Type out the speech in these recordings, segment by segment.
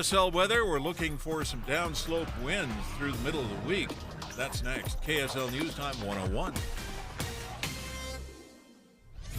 KSL weather, we're looking for some downslope winds through the middle of the week. That's next. KSL News Time 101.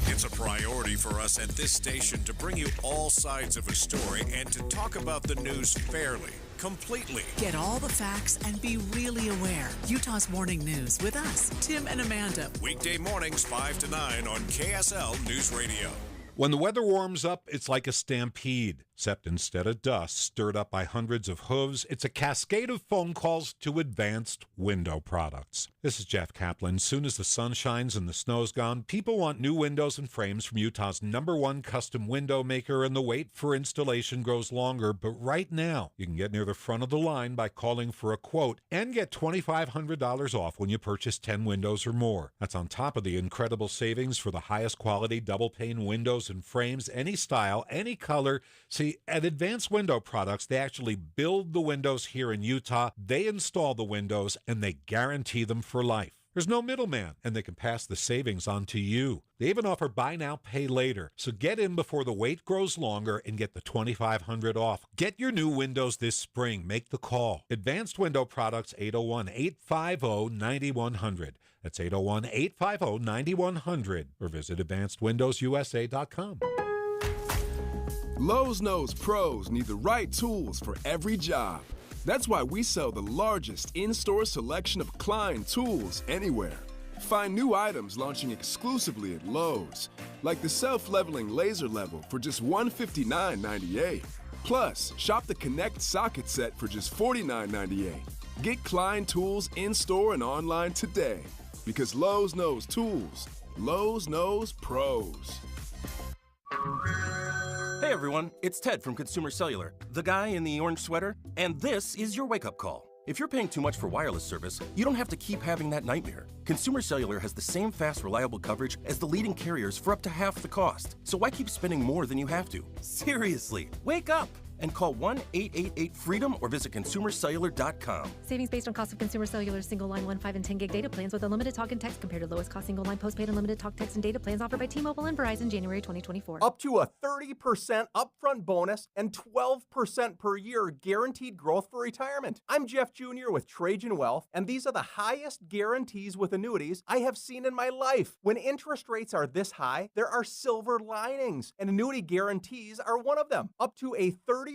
It's a priority for us at this station to bring you all sides of a story and to talk about the news fairly, completely. Get all the facts and be really aware. Utah's Morning News with us, Tim and Amanda. Weekday mornings 5 to 9 on KSL News Radio. When the weather warms up, it's like a stampede, except instead of dust stirred up by hundreds of hooves, it's a cascade of phone calls to Advanced Window Products. This is Jeff Kaplan. Soon as the sun shines and the snow's gone, people want new windows and frames from Utah's #1 custom window maker, and the wait for installation grows longer. But right now, you can get near the front of the line by calling for a quote and get $2,500 off when you purchase 10 windows or more. That's on top of the incredible savings for the highest quality double-pane windows and frames, any style, any color. See, at Advanced Window Products, they actually build the windows here in Utah, they install the windows, and they guarantee them for life. There's no middleman, and they can pass the savings on to you. They even offer buy now, pay later. So get in before the wait grows longer and get the $2,500 off. Get your new windows this spring. Make the call. Advanced Window Products, 801-850-9100. That's 801-850-9100. Or visit AdvancedWindowsUSA.com. Lowe's knows pros need the right tools for every job. That's why we sell the largest in-store selection of Klein tools anywhere. Find new items launching exclusively at Lowe's, like the self-leveling laser level for just $159.98. Plus, shop the Connect socket set for just $49.98. Get Klein tools in-store and online today, because Lowe's knows tools. Lowe's knows pros. Hey everyone, it's Ted from Consumer Cellular, the guy in the orange sweater, and this is your wake-up call. If you're paying too much for wireless service, you don't have to keep having that nightmare. Consumer Cellular has the same fast, reliable coverage as the leading carriers for up to half the cost. So why keep spending more than you have to? Seriously, wake up and call 1-888-FREEDOM or visit consumercellular.com. Savings based on cost of Consumer Cellular single line 1, 5, and 10 gig data plans with unlimited talk and text compared to lowest cost single line postpaid unlimited talk, text, and data plans offered by T-Mobile and Verizon January 2024. Up to a 30% upfront bonus and 12% per year guaranteed growth for retirement. I'm Jeff Jr. with Trajan Wealth, and these are the highest guarantees with annuities I have seen in my life. When interest rates are this high, there are silver linings, and annuity guarantees are one of them. Up to a 30%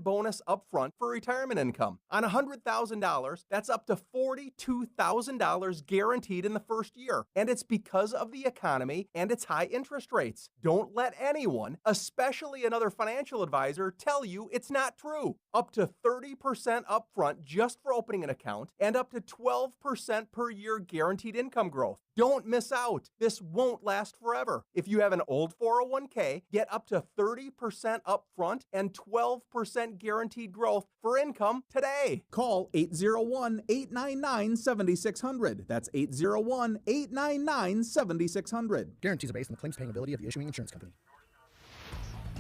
bonus upfront for retirement income. On $100,000, that's up to $42,000 guaranteed in the first year. And it's because of the economy and its high interest rates. Don't let anyone, especially another financial advisor, tell you it's not true. Up to 30% upfront just for opening an account and up to 12% per year guaranteed income growth. Don't miss out. This won't last forever. If you have an old 401k, get up to 30% upfront and 12% guaranteed growth for income today. Call 801-899-7600. That's 801-899-7600. Guarantees are based on the claims paying ability of the issuing insurance company.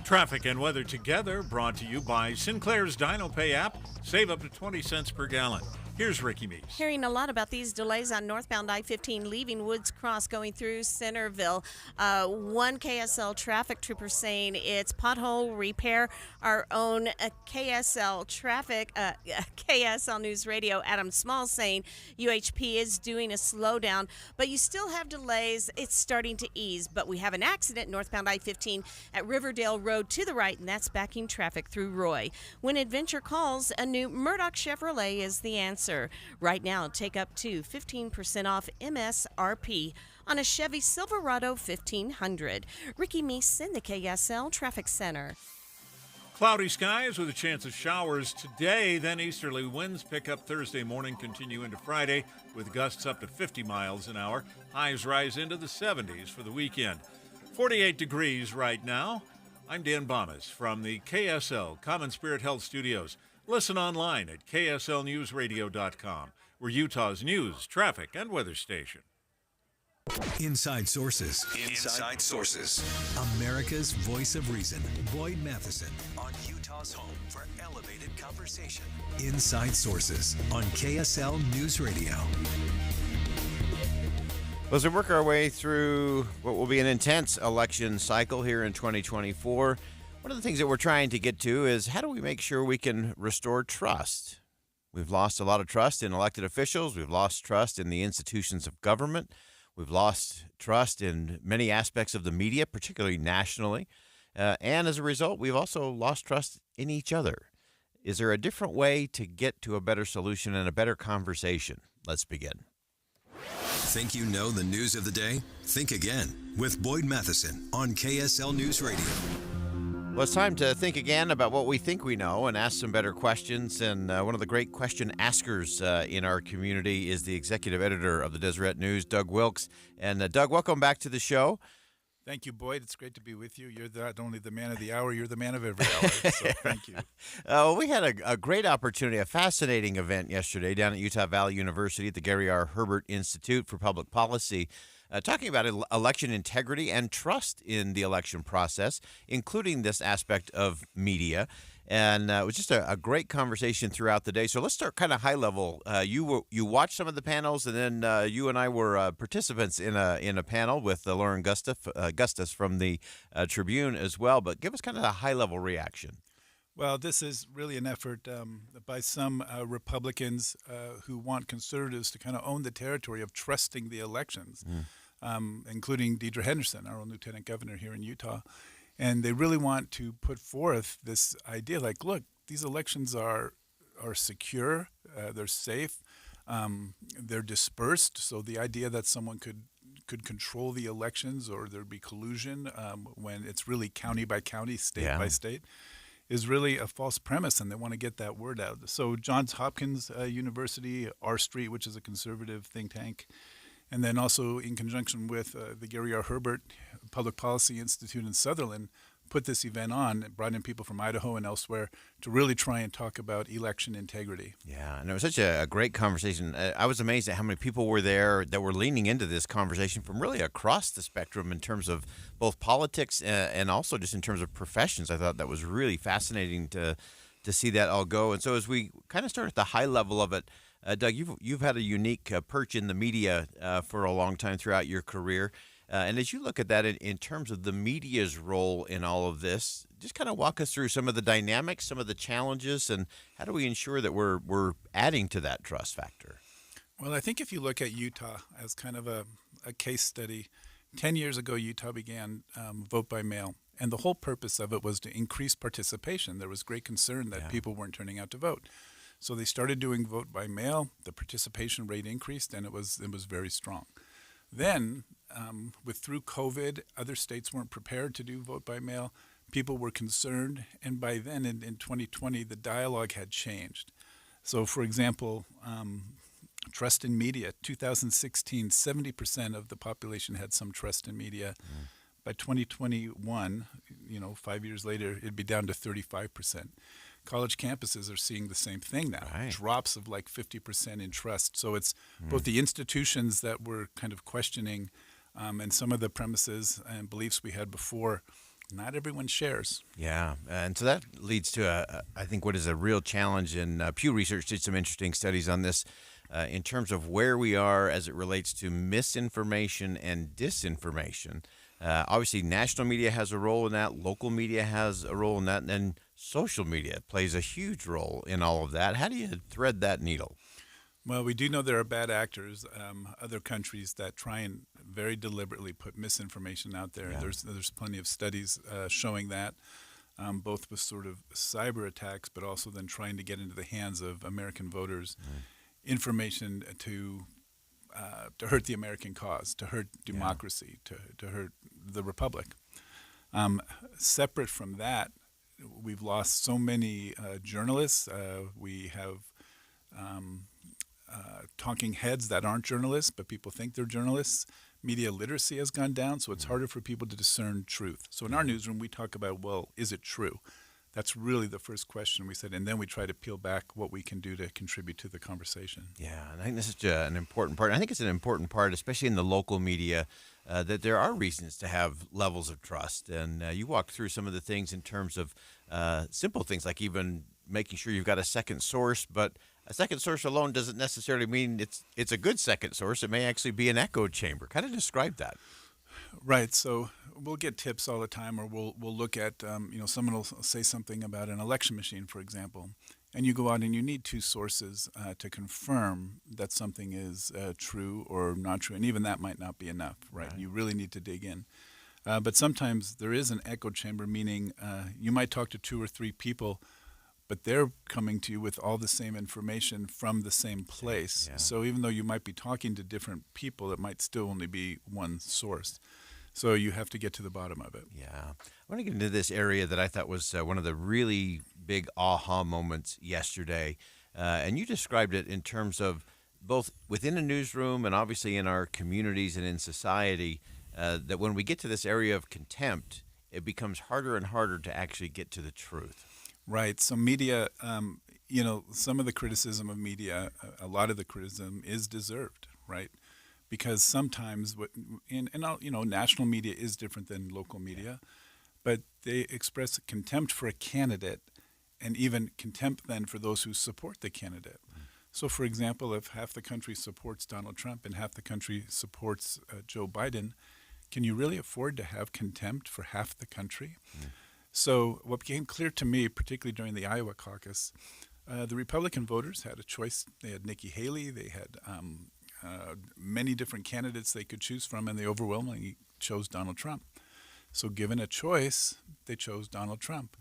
Traffic and weather together brought to you by Sinclair's DinoPay app. Save up to 20 cents per gallon. Here's Ricky Meese. Hearing a lot about these delays on northbound I-15 leaving Woods Cross going through Centerville. One KSL traffic trooper saying it's pothole repair. Our own KSL traffic, KSL News Radio, Adam Small saying UHP is doing a slowdown, but you still have delays. It's starting to ease, but we have an accident northbound I-15 at Riverdale Road to the right, and that's backing traffic through Roy. When adventure calls, a new Murdoch Chevrolet is the answer. Right now, take up to 15% off MSRP on a Chevy Silverado 1500. Ricky Meese in the KSL Traffic Center. Cloudy skies with a chance of showers today, then easterly winds pick up Thursday morning, continue into Friday with gusts up to 50 miles an hour. Highs rise into the 70s for the weekend. 48 degrees right now. I'm Dan Bomas from the KSL Common Spirit Health Studios. Listen online at kslnewsradio.com. We're Utah's news, traffic, and weather station. Inside Sources. Inside Sources. America's voice of reason. Boyd Matheson on Utah's home for elevated conversation. Inside Sources on KSL News Radio. As we work our way through what will be an intense election cycle here in 2024, One of the things that we're trying to get to is how do we make sure we can restore trust? We've lost a lot of trust in elected officials. We've lost trust in the institutions of government. We've lost trust in many aspects of the media, particularly nationally. And as a result, we've also lost trust in each other. Is there a different way to get to a better solution and a better conversation? Let's begin. Think you know the news of the day? Think again with Boyd Matheson on KSL News Radio. Well, it's time to think again about what we think we know and ask some better questions. And one of the great question askers in our community is the executive editor of the Deseret News, Doug Wilkes. And Doug, welcome back to the show. Thank you, Boyd. It's great to be with you. You're not only the man of the hour, you're the man of every hour. So thank you. We had a great opportunity, a fascinating event yesterday down at Utah Valley University at the Gary R. Herbert Institute for Public Policy, talking about election integrity and trust in the election process, including this aspect of media. And it was just a great conversation throughout the day. So let's start kind of high level. You watched some of the panels, and then you and I were participants in a panel with Lauren Gustus from the Tribune as well. But give us kind of a high level reaction. Well, this is really an effort by some Republicans who want conservatives to kind of own the territory of trusting the elections, including Deidre Henderson, our own lieutenant governor here in Utah. And they really want to put forth this idea like, look, these elections are secure, they're safe, they're dispersed. So the idea that someone could control the elections or there'd be collusion when it's really county by county, state by state, is really a false premise, and they want to get that word out. So Johns Hopkins University, R Street, which is a conservative think tank, and then also in conjunction with the Gary R. Herbert Public Policy Institute in Sutherland, put this event on and brought in people from Idaho and elsewhere to really try and talk about election integrity. Yeah, and it was such a great conversation. I was amazed at how many people were there that were leaning into this conversation from really across the spectrum in terms of both politics and also just in terms of professions. I thought that was really fascinating to see that all go. And so as we kind of start at the high level of it, Doug, you've had a unique perch in the media for a long time throughout your career. And as you look at that in terms of the media's role in all of this, just kind of walk us through some of the dynamics, some of the challenges, and how do we ensure that we're adding to that trust factor? Well, I think if you look at Utah as kind of a case study, 10 years ago, Utah began vote by mail. And the whole purpose of it was to increase participation. There was great concern that people weren't turning out to vote. So they started doing vote by mail. The participation rate increased, and it was very strong. Then, through COVID, other states weren't prepared to do vote by mail. People were concerned, and by then, in 2020, the dialogue had changed. So, for example, trust in media. 2016, 70% of the population had some trust in media. By 2021, 5 years later, it'd be down to 35%. College campuses are seeing the same thing now, drops of like 50% in trust. So it's both the institutions that we're kind of questioning and some of the premises and beliefs we had before, not everyone shares. Yeah, and so that leads to, I think, what is a real challenge. And Pew Research did some interesting studies on this in terms of where we are as it relates to misinformation and disinformation. Obviously, national media has a role in that. Local media has a role in that. And then social media plays a huge role in all of that. How do you thread that needle? Well, we do know there are bad actors, other countries that try and very deliberately put misinformation out there. Yeah. There's plenty of studies showing that, both with sort of cyber attacks, but also then trying to get into the hands of American voters information to hurt the American cause, to hurt democracy, to hurt the republic. Separate from that, we've lost so many journalists. We have talking heads that aren't journalists, but people think they're journalists. Media literacy has gone down, so it's harder for people to discern truth. So in our newsroom, we talk about, well, is it true? That's really the first question we said, and then we try to peel back what we can do to contribute to the conversation. Yeah, and I think this is an important part. I think it's an important part, especially in the local media, that there are reasons to have levels of trust. And you walked through some of the things in terms of simple things, like even making sure you've got a second source, but a second source alone doesn't necessarily mean it's a good second source. It may actually be an echo chamber. Kind of describe that. Right. So we'll get tips all the time, or we'll look at, someone will say something about an election machine, for example, and you go out and you need two sources to confirm that something is true or not true, and even that might not be enough, right? You really need to dig in. But sometimes there is an echo chamber, meaning you might talk to 2 or 3 people, but they're coming to you with all the same information from the same place. Yeah. So even though you might be talking to different people, it might still only be one source. So you have to get to the bottom of it. Yeah. I want to get into this area that I thought was one of the really big aha moments yesterday. And you described it in terms of both within a newsroom and obviously in our communities and in society, that when we get to this area of contempt, it becomes harder and harder to actually get to the truth. Right. So media, some of the criticism of media, a lot of the criticism is deserved, right? Because sometimes, national media is different than local media, but they express contempt for a candidate and even contempt then for those who support the candidate. So, for example, if half the country supports Donald Trump and half the country supports Joe Biden, can you really afford to have contempt for half the country? So what became clear to me, particularly during the Iowa caucus, the Republican voters had a choice. They had Nikki Haley. They had many different candidates they could choose from, and they overwhelmingly chose Donald Trump. So given a choice, they chose Donald Trump.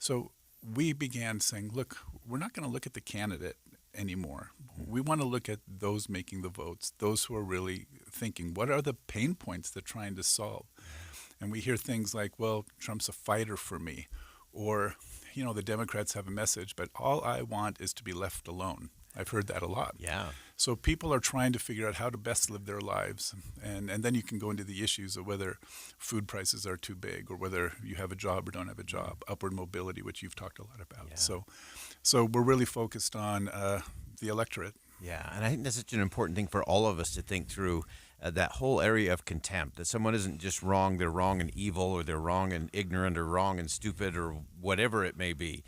So we began saying, look, we're not going to look at the candidate anymore. We want to look at those making the votes, those who are really thinking, what are the pain points they're trying to solve? And we hear things like, well, Trump's a fighter for me, or, the Democrats have a message, but all I want is to be left alone. I've heard that a lot. Yeah. So people are trying to figure out how to best live their lives. And then you can go into the issues of whether food prices are too big or whether you have a job or don't have a job, upward mobility, which you've talked a lot about. Yeah. So we're really focused on the electorate. Yeah, and I think that's such an important thing for all of us to think through, that whole area of contempt, that someone isn't just wrong, they're wrong and evil, or they're wrong and ignorant, or wrong and stupid, or whatever it may be,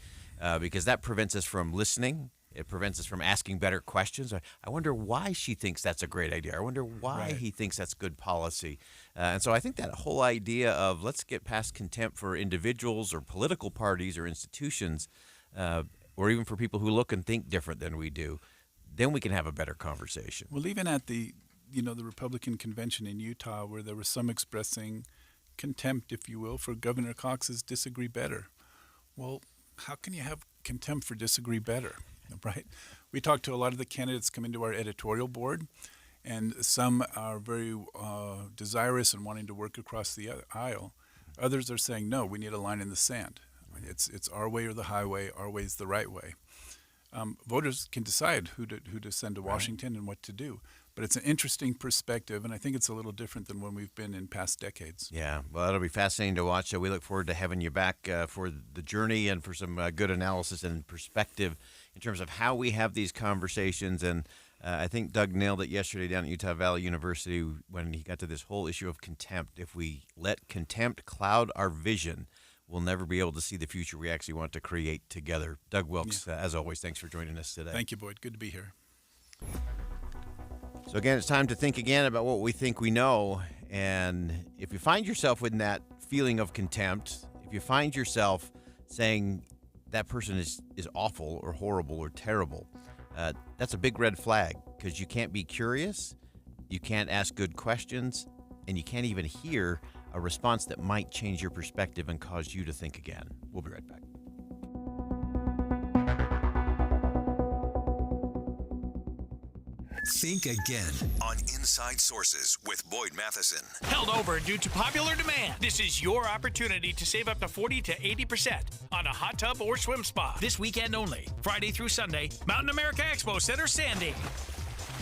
because that prevents us from listening. It prevents us from asking better questions. I wonder why she thinks that's a great idea. I wonder why he thinks that's good policy. And so I think that whole idea of let's get past contempt for individuals or political parties or institutions, or even for people who look and think different than we do, then we can have a better conversation. Well, even at the Republican convention in Utah, where there was some expressing contempt, if you will, for Governor Cox's disagree better. Well, how can you have contempt for disagree better, right? We talked to a lot of the candidates come into our editorial board, and some are very desirous and wanting to work across the aisle. Others are saying, no, we need a line in the sand. It's our way or the highway. Our way is the right way. Voters can decide who to send to Washington and what to do. But it's an interesting perspective, and I think it's a little different than when we've been in past decades. Yeah, well, it'll be fascinating to watch. We look forward to having you back for the journey and for some good analysis and perspective in terms of how we have these conversations. And I think Doug nailed it yesterday down at Utah Valley University when he got to this whole issue of contempt. If we let contempt cloud our vision, we'll never be able to see the future we actually want to create together. Doug Wilkes, as always, thanks for joining us today. Thank you, Boyd. Good to be here. So again, it's time to think again about what we think we know. And if you find yourself in that feeling of contempt, if you find yourself saying that person is awful or horrible or terrible, that's a big red flag, because you can't be curious, you can't ask good questions, and you can't even hear a response that might change your perspective and cause you to think again. We'll be right back. Think again on Inside Sources with Boyd Matheson. Held over due to popular demand, this is your opportunity to save up to 40 to 80% on a hot tub or swim spa. This weekend only, Friday through Sunday, Mountain America Expo Center, Sandy.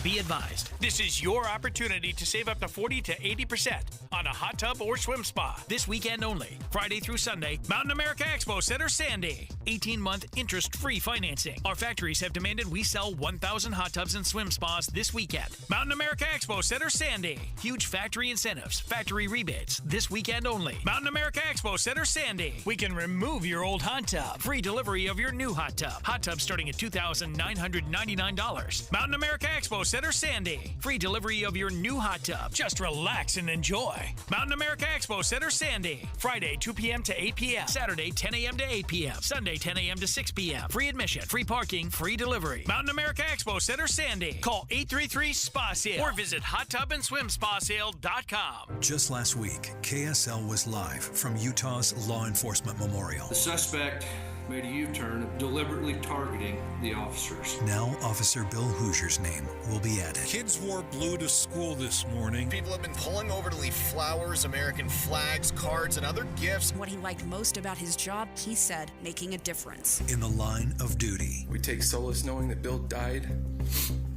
Be advised, this is your opportunity to save up to 40 to 80% on a hot tub or swim spa. This weekend only, Friday through Sunday, Mountain America Expo Center, Sandy. 18-month interest-free financing. Our factories have demanded we sell 1,000 hot tubs and swim spas this weekend. Mountain America Expo Center, Sandy. Huge factory incentives, factory rebates. This weekend only, Mountain America Expo Center, Sandy. We can remove your old hot tub. Free delivery of your new hot tub. Hot tub starting at $2,999. Mountain America Expo Center, Sandy. Free delivery of your new hot tub. Just relax and enjoy. apply. Mountain America Expo Center, Sandy. Friday, 2 p.m. to 8 p.m. Saturday, 10 a.m. to 8 p.m. Sunday, 10 a.m. to 6 p.m. Free admission, free parking, free delivery. Mountain America Expo Center, Sandy. Call 833-SPA-SALE or visit hottubandSwimSpaSale.com. Just last week, KSL was live from Utah's Law Enforcement Memorial. The suspect made a U-turn, deliberately targeting the officers. Now, Officer Bill Hoosier's name will be added. Kids wore blue to school this morning. People have been pulling over to leave flowers, American flags, cards, and other gifts. What he liked most about his job, he said, making a difference. In the line of duty. We take solace knowing that Bill died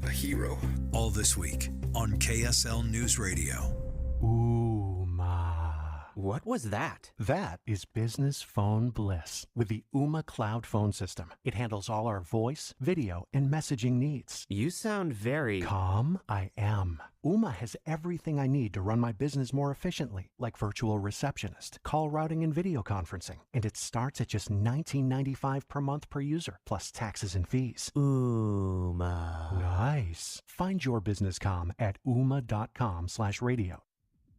a hero. All this week on KSL News Radio. What was that? That is business phone bliss with the Ooma Cloud phone system. It handles all our voice, video, and messaging needs. You sound very... Calm, I am. Ooma has everything I need to run my business more efficiently, like virtual receptionist, call routing, and video conferencing. And it starts at just $19.95 per month per user, plus taxes and fees. Ooma. Nice. Find your business comm at ooma.com/radio.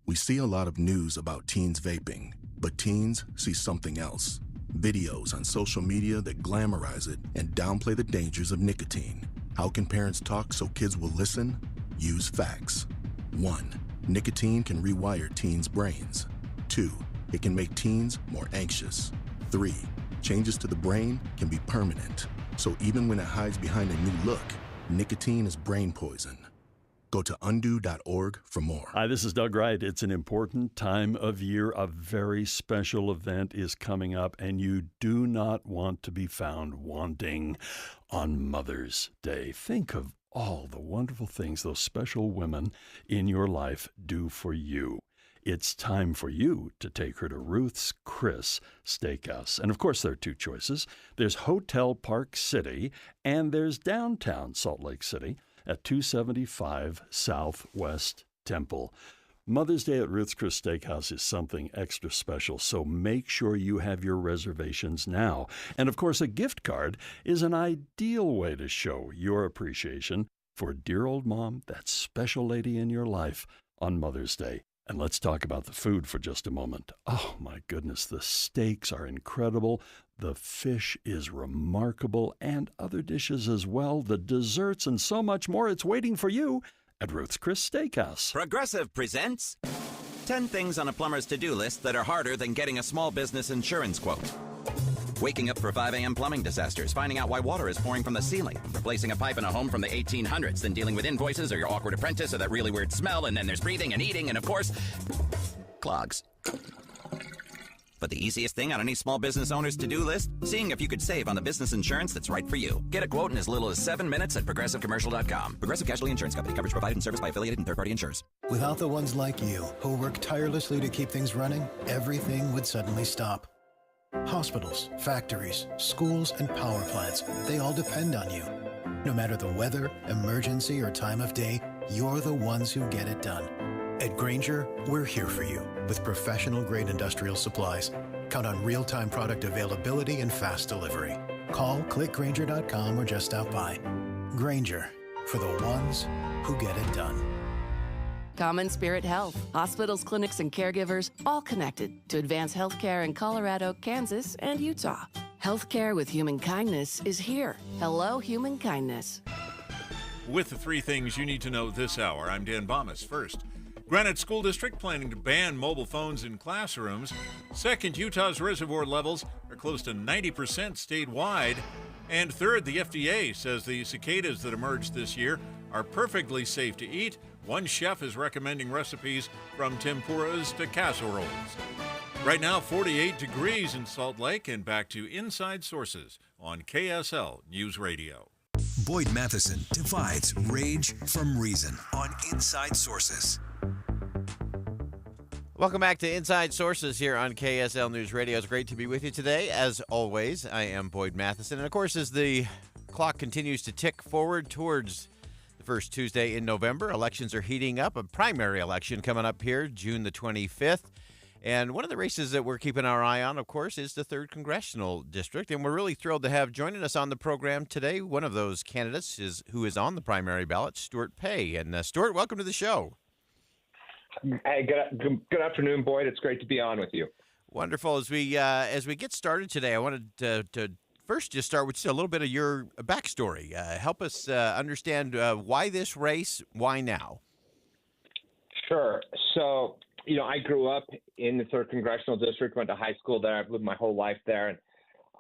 We see a lot of news about teens vaping, but teens see something else. Videos on social media that glamorize it and downplay the dangers of nicotine. How can parents talk so kids will listen? Use facts. 1. Nicotine can rewire teens' brains. 2. It can make teens more anxious. 3. Changes to the brain can be permanent. So even when it hides behind a new look, nicotine is brain poison. Go to undo.org for more. Hi, this is Doug Wright. It's an important time of year. A very special event is coming up, and you do not want to be found wanting on Mother's Day. Think of all the wonderful things those special women in your life do for you. It's time for you to take her to Ruth's Chris Steakhouse. And of course, there are two choices. There's Hotel Park City, and there's downtown Salt Lake City at 275 Southwest Temple. Mother's Day at Ruth's Chris Steakhouse is something extra special, so make sure you have your reservations now. And of course, a gift card is an ideal way to show your appreciation for dear old mom, that special lady in your life, on Mother's Day. And let's talk about the food for just a moment. Oh my goodness, the steaks are incredible. The fish is remarkable, and other dishes as well, the desserts and so much more. It's waiting for you at Ruth's Chris Steakhouse. Progressive presents 10 things on a plumber's to-do list that are harder than getting a small business insurance quote. Waking up for 5 a.m. plumbing disasters, finding out why water is pouring from the ceiling, replacing a pipe in a home from the 1800s, then dealing with invoices or your awkward apprentice or that really weird smell, and then there's breathing and eating and, of course, clogs. But the easiest thing on any small business owner's to-do list? Seeing if you could save on the business insurance that's right for you. Get a quote in as little as 7 minutes at ProgressiveCommercial.com. Progressive Casualty Insurance Company. Coverage provided and serviced by affiliated and third-party insurers. Without the ones like you, who work tirelessly to keep things running, everything would suddenly stop. Hospitals, factories, schools, and power plants, they all depend on you. No matter the weather, emergency, or time of day, you're the ones who get it done. At Grainger, we're here for you with professional-grade industrial supplies. Count on real-time product availability and fast delivery. Call, click Grainger.com, or just stop by. Grainger, for the ones who get it done. Common Spirit Health. Hospitals, clinics, and caregivers all connected to advance healthcare in Colorado, Kansas, and Utah. Healthcare with human kindness is here. Hello, human kindness. With the 3 things you need to know this hour, I'm Dan Bomas. First, Granite School District planning to ban mobile phones in classrooms. Second, Utah's reservoir levels are close to 90% statewide. And third, the FDA says the cicadas that emerged this year are perfectly safe to eat. One chef is recommending recipes from tempuras to casseroles. Right now, 48 degrees in Salt Lake, and back to Inside Sources on KSL News Radio. Boyd Matheson divides rage from reason on Inside Sources. Welcome back to Inside Sources here on KSL News Radio. It's great to be with you today. As always, I am Boyd Matheson. And of course, as the clock continues to tick forward towards the first Tuesday in November, elections are heating up. A primary election coming up here, June the 25th. And one of the races that we're keeping our eye on, of course, is the 3rd Congressional District. And we're really thrilled to have joining us on the program today one of those candidates who is on the primary ballot, Stuart Pay. And Stuart, welcome to the show. Hey, good afternoon, Boyd. It's great to be on with you. Wonderful. As we get started today, I wanted to first just start with just a little bit of your backstory. Help us understand why this race, why now? Sure. So, I grew up in the 3rd Congressional District, went to high school there. I've lived my whole life there. And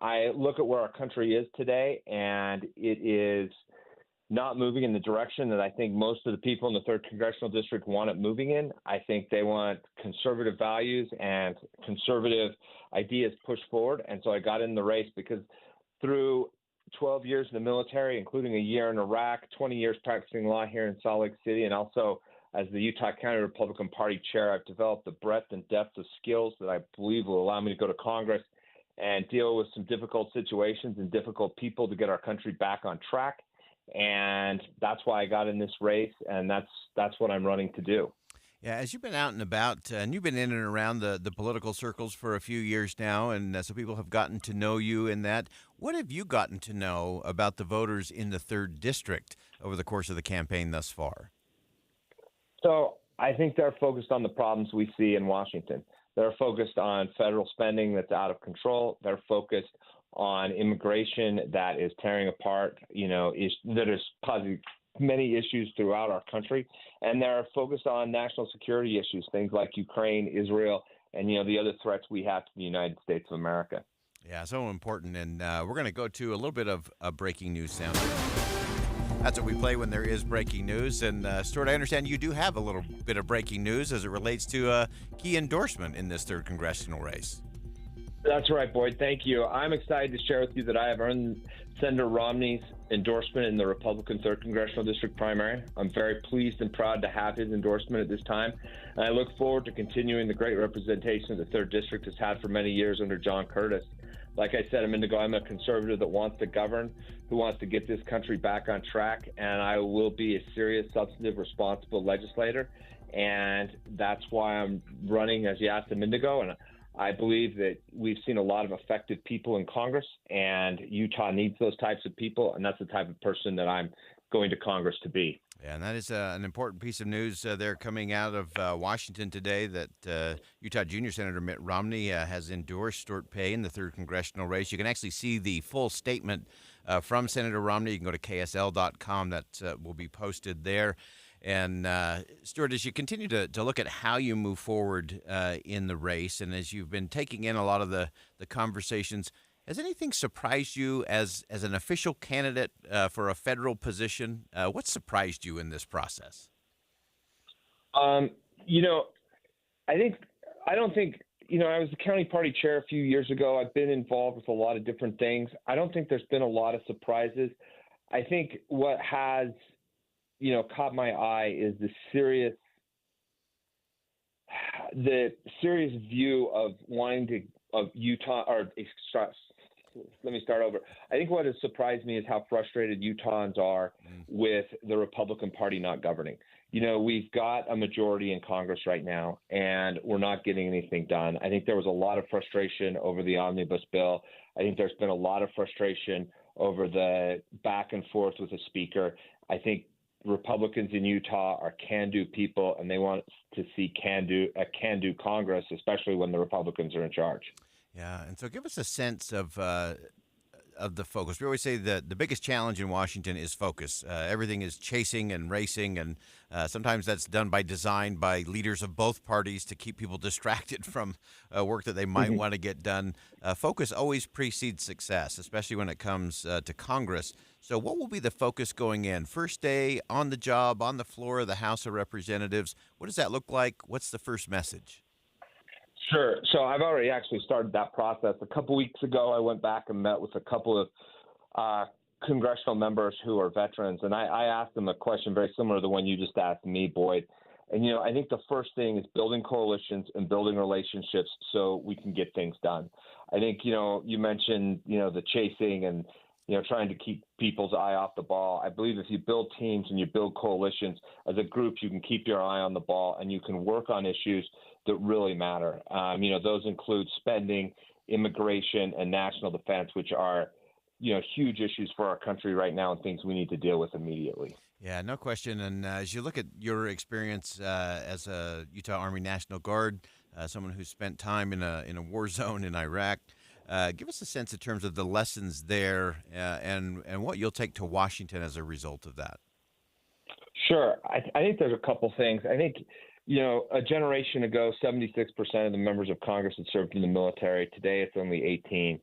I look at where our country is today, and it is not moving in the direction that I think most of the people in the 3rd Congressional District want it moving in. I think they want conservative values and conservative ideas pushed forward. And so I got in the race because through 12 years in the military, including a year in Iraq, 20 years practicing law here in Salt Lake City, and also as the Utah County Republican Party chair, I've developed the breadth and depth of skills that I believe will allow me to go to Congress and deal with some difficult situations and difficult people to get our country back on track. And that's why I got in this race, and that's what I'm running to do. Yeah, as you've been out and about, and you've been in and around the political circles for a few years now, and so people have gotten to know you in that. What have you gotten to know about the voters in the 3rd District over the course of the campaign thus far? So I think they're focused on the problems we see in Washington. They're focused on federal spending that's out of control. They're focused on immigration that is tearing apart, that is causing many issues throughout our country. And they're focused on national security issues, things like Ukraine, Israel, and, the other threats we have to the United States of America. Yeah, so important. And we're going to go to a little bit of a breaking news sound. That's what we play when there is breaking news. And Stuart, I understand you do have a little bit of breaking news as it relates to a key endorsement in this 3rd congressional race. That's right, Boyd. Thank you. I'm excited to share with you that I have earned Senator Romney's endorsement in the Republican 3rd Congressional District primary. I'm very pleased and proud to have his endorsement at this time. And I look forward to continuing the great representation the 3rd District has had for many years under John Curtis. Like I said a minute ago, I'm a conservative that wants to govern, who wants to get this country back on track, and I will be a serious, substantive, responsible legislator. And that's why I'm running, as you asked a minute ago, and I believe that we've seen a lot of effective people in Congress, and Utah needs those types of people, and that's the type of person that I'm going to Congress to be. Yeah, and that is an important piece of news there coming out of Washington today, that Utah Junior Senator Mitt Romney has endorsed Stuart Pay in the 3rd congressional race. You can actually see the full statement from Senator Romney. You can go to KSL.com. That will be posted there. And Stuart, as you continue to look at how you move forward in the race, and as you've been taking in a lot of the conversations, has anything surprised you as an official candidate for a federal position? What surprised you in this process? I don't think, I was the county party chair a few years ago. I've been involved with a lot of different things. I don't think there's been a lot of surprises. I think what has, caught my eye is the serious view of Utah, let me start over. I think what has surprised me is how frustrated Utahns are with the Republican Party not governing. We've got a majority in Congress right now, and we're not getting anything done. I think there was a lot of frustration over the omnibus bill. I think there's been a lot of frustration over the back and forth with the speaker. I think Republicans in Utah are can-do people, and they want to see a can-do Congress, especially when the Republicans are in charge. Yeah, and so give us a sense of the focus. We always say that the biggest challenge in Washington is focus. Everything is chasing and racing, and sometimes that's done by design by leaders of both parties to keep people distracted from work that they might want to get done. Focus always precedes success, especially when it comes to Congress. So what will be the focus going in? First day, on the job, on the floor of the House of Representatives. What does that look like? What's the first message? Sure. So I've already actually started that process. A couple weeks ago, I went back and met with a couple of congressional members who are veterans, and I asked them a question very similar to the one you just asked me, Boyd. And, I think the first thing is building coalitions and building relationships so we can get things done. I think, you mentioned, the chasing and, trying to keep people's eye off the ball. I believe if you build teams and you build coalitions as a group, you can keep your eye on the ball and you can work on issues that really matter. Those include spending, immigration, and national defense, which are huge issues for our country right now and things we need to deal with immediately. Yeah, no question. And as you look at your experience as a Utah Army National Guard, someone who spent time in a war zone in Iraq, give us a sense in terms of the lessons there and what you'll take to Washington as a result of that. Sure. I think there's a couple things. I think, a generation ago, 76% of the members of Congress had served in the military. Today, it's only 18.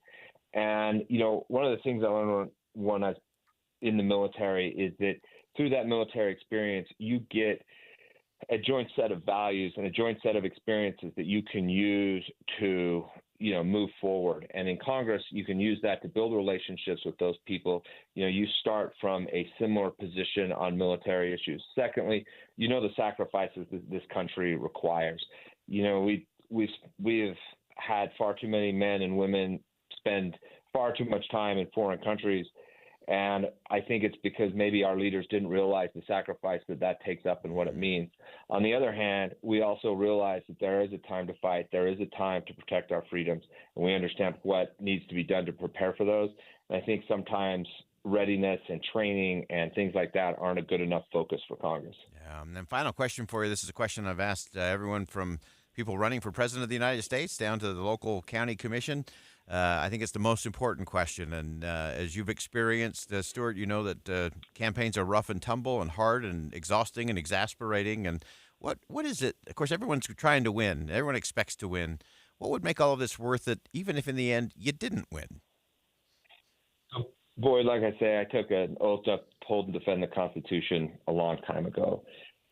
And, one of the things I learned when I was in the military is that through that military experience, you get a joint set of values and a joint set of experiences that you can use to, move forward. And in Congress, you can use that to build relationships with those people. You start from a similar position on military issues. Secondly, the sacrifices that this country requires. We've had far too many men and women spend far too much time in foreign countries. And I think it's because maybe our leaders didn't realize the sacrifice that takes up and what it means. On the other hand, we also realize that there is a time to fight. There is a time to protect our freedoms. And we understand what needs to be done to prepare for those. And I think sometimes readiness and training and things like that aren't a good enough focus for Congress. And then final question for you. This is a question I've asked everyone from people running for president of the United States down to the local county commission. I think it's the most important question. And as you've experienced, Stuart, you know that campaigns are rough and tumble and hard and exhausting and exasperating. And what is it? Of course, everyone's trying to win. Everyone expects to win. What would make all of this worth it, even if in the end you didn't win? Boyd, like I say, I took an oath to uphold and defend the Constitution a long time ago.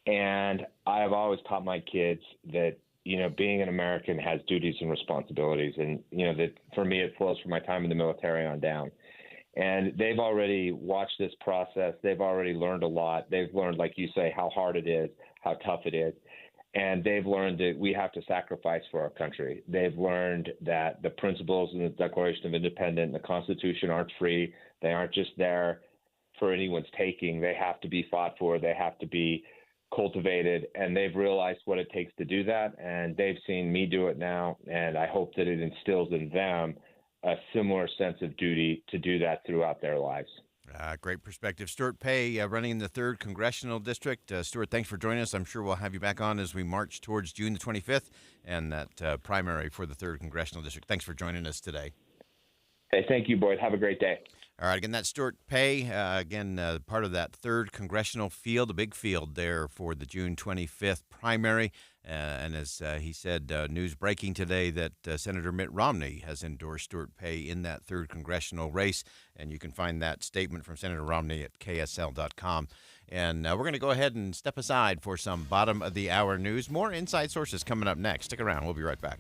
And I have always taught my kids that being an American has duties and responsibilities. And, that for me, it flows from my time in the military on down. And they've already watched this process. They've already learned a lot. They've learned, like you say, how hard it is, how tough it is. And they've learned that we have to sacrifice for our country. They've learned that the principles in the Declaration of Independence and the Constitution aren't free. They aren't just there for anyone's taking. They have to be fought for. They have to be cultivated, and they've realized what it takes to do that, and they've seen me do it now, and I hope that it instills in them a similar sense of duty to do that throughout their lives. Great perspective. Stuart Pay, running in the 3rd Congressional District. Stuart, thanks for joining us. I'm sure we'll have you back on as we march towards June the 25th and that primary for the 3rd Congressional District. Thanks for joining us today. Hey, thank you, Boyd. Have a great day. All right, again, that's Stuart Pay, part of that 3rd Congressional field, a big field there for the June 25th primary. And as he said, news breaking today that Senator Mitt Romney has endorsed Stuart Pay in that 3rd Congressional race. And you can find that statement from Senator Romney at KSL.com. And we're going to go ahead and step aside for some bottom of the hour news. More Inside Sources coming up next. Stick around. We'll be right back.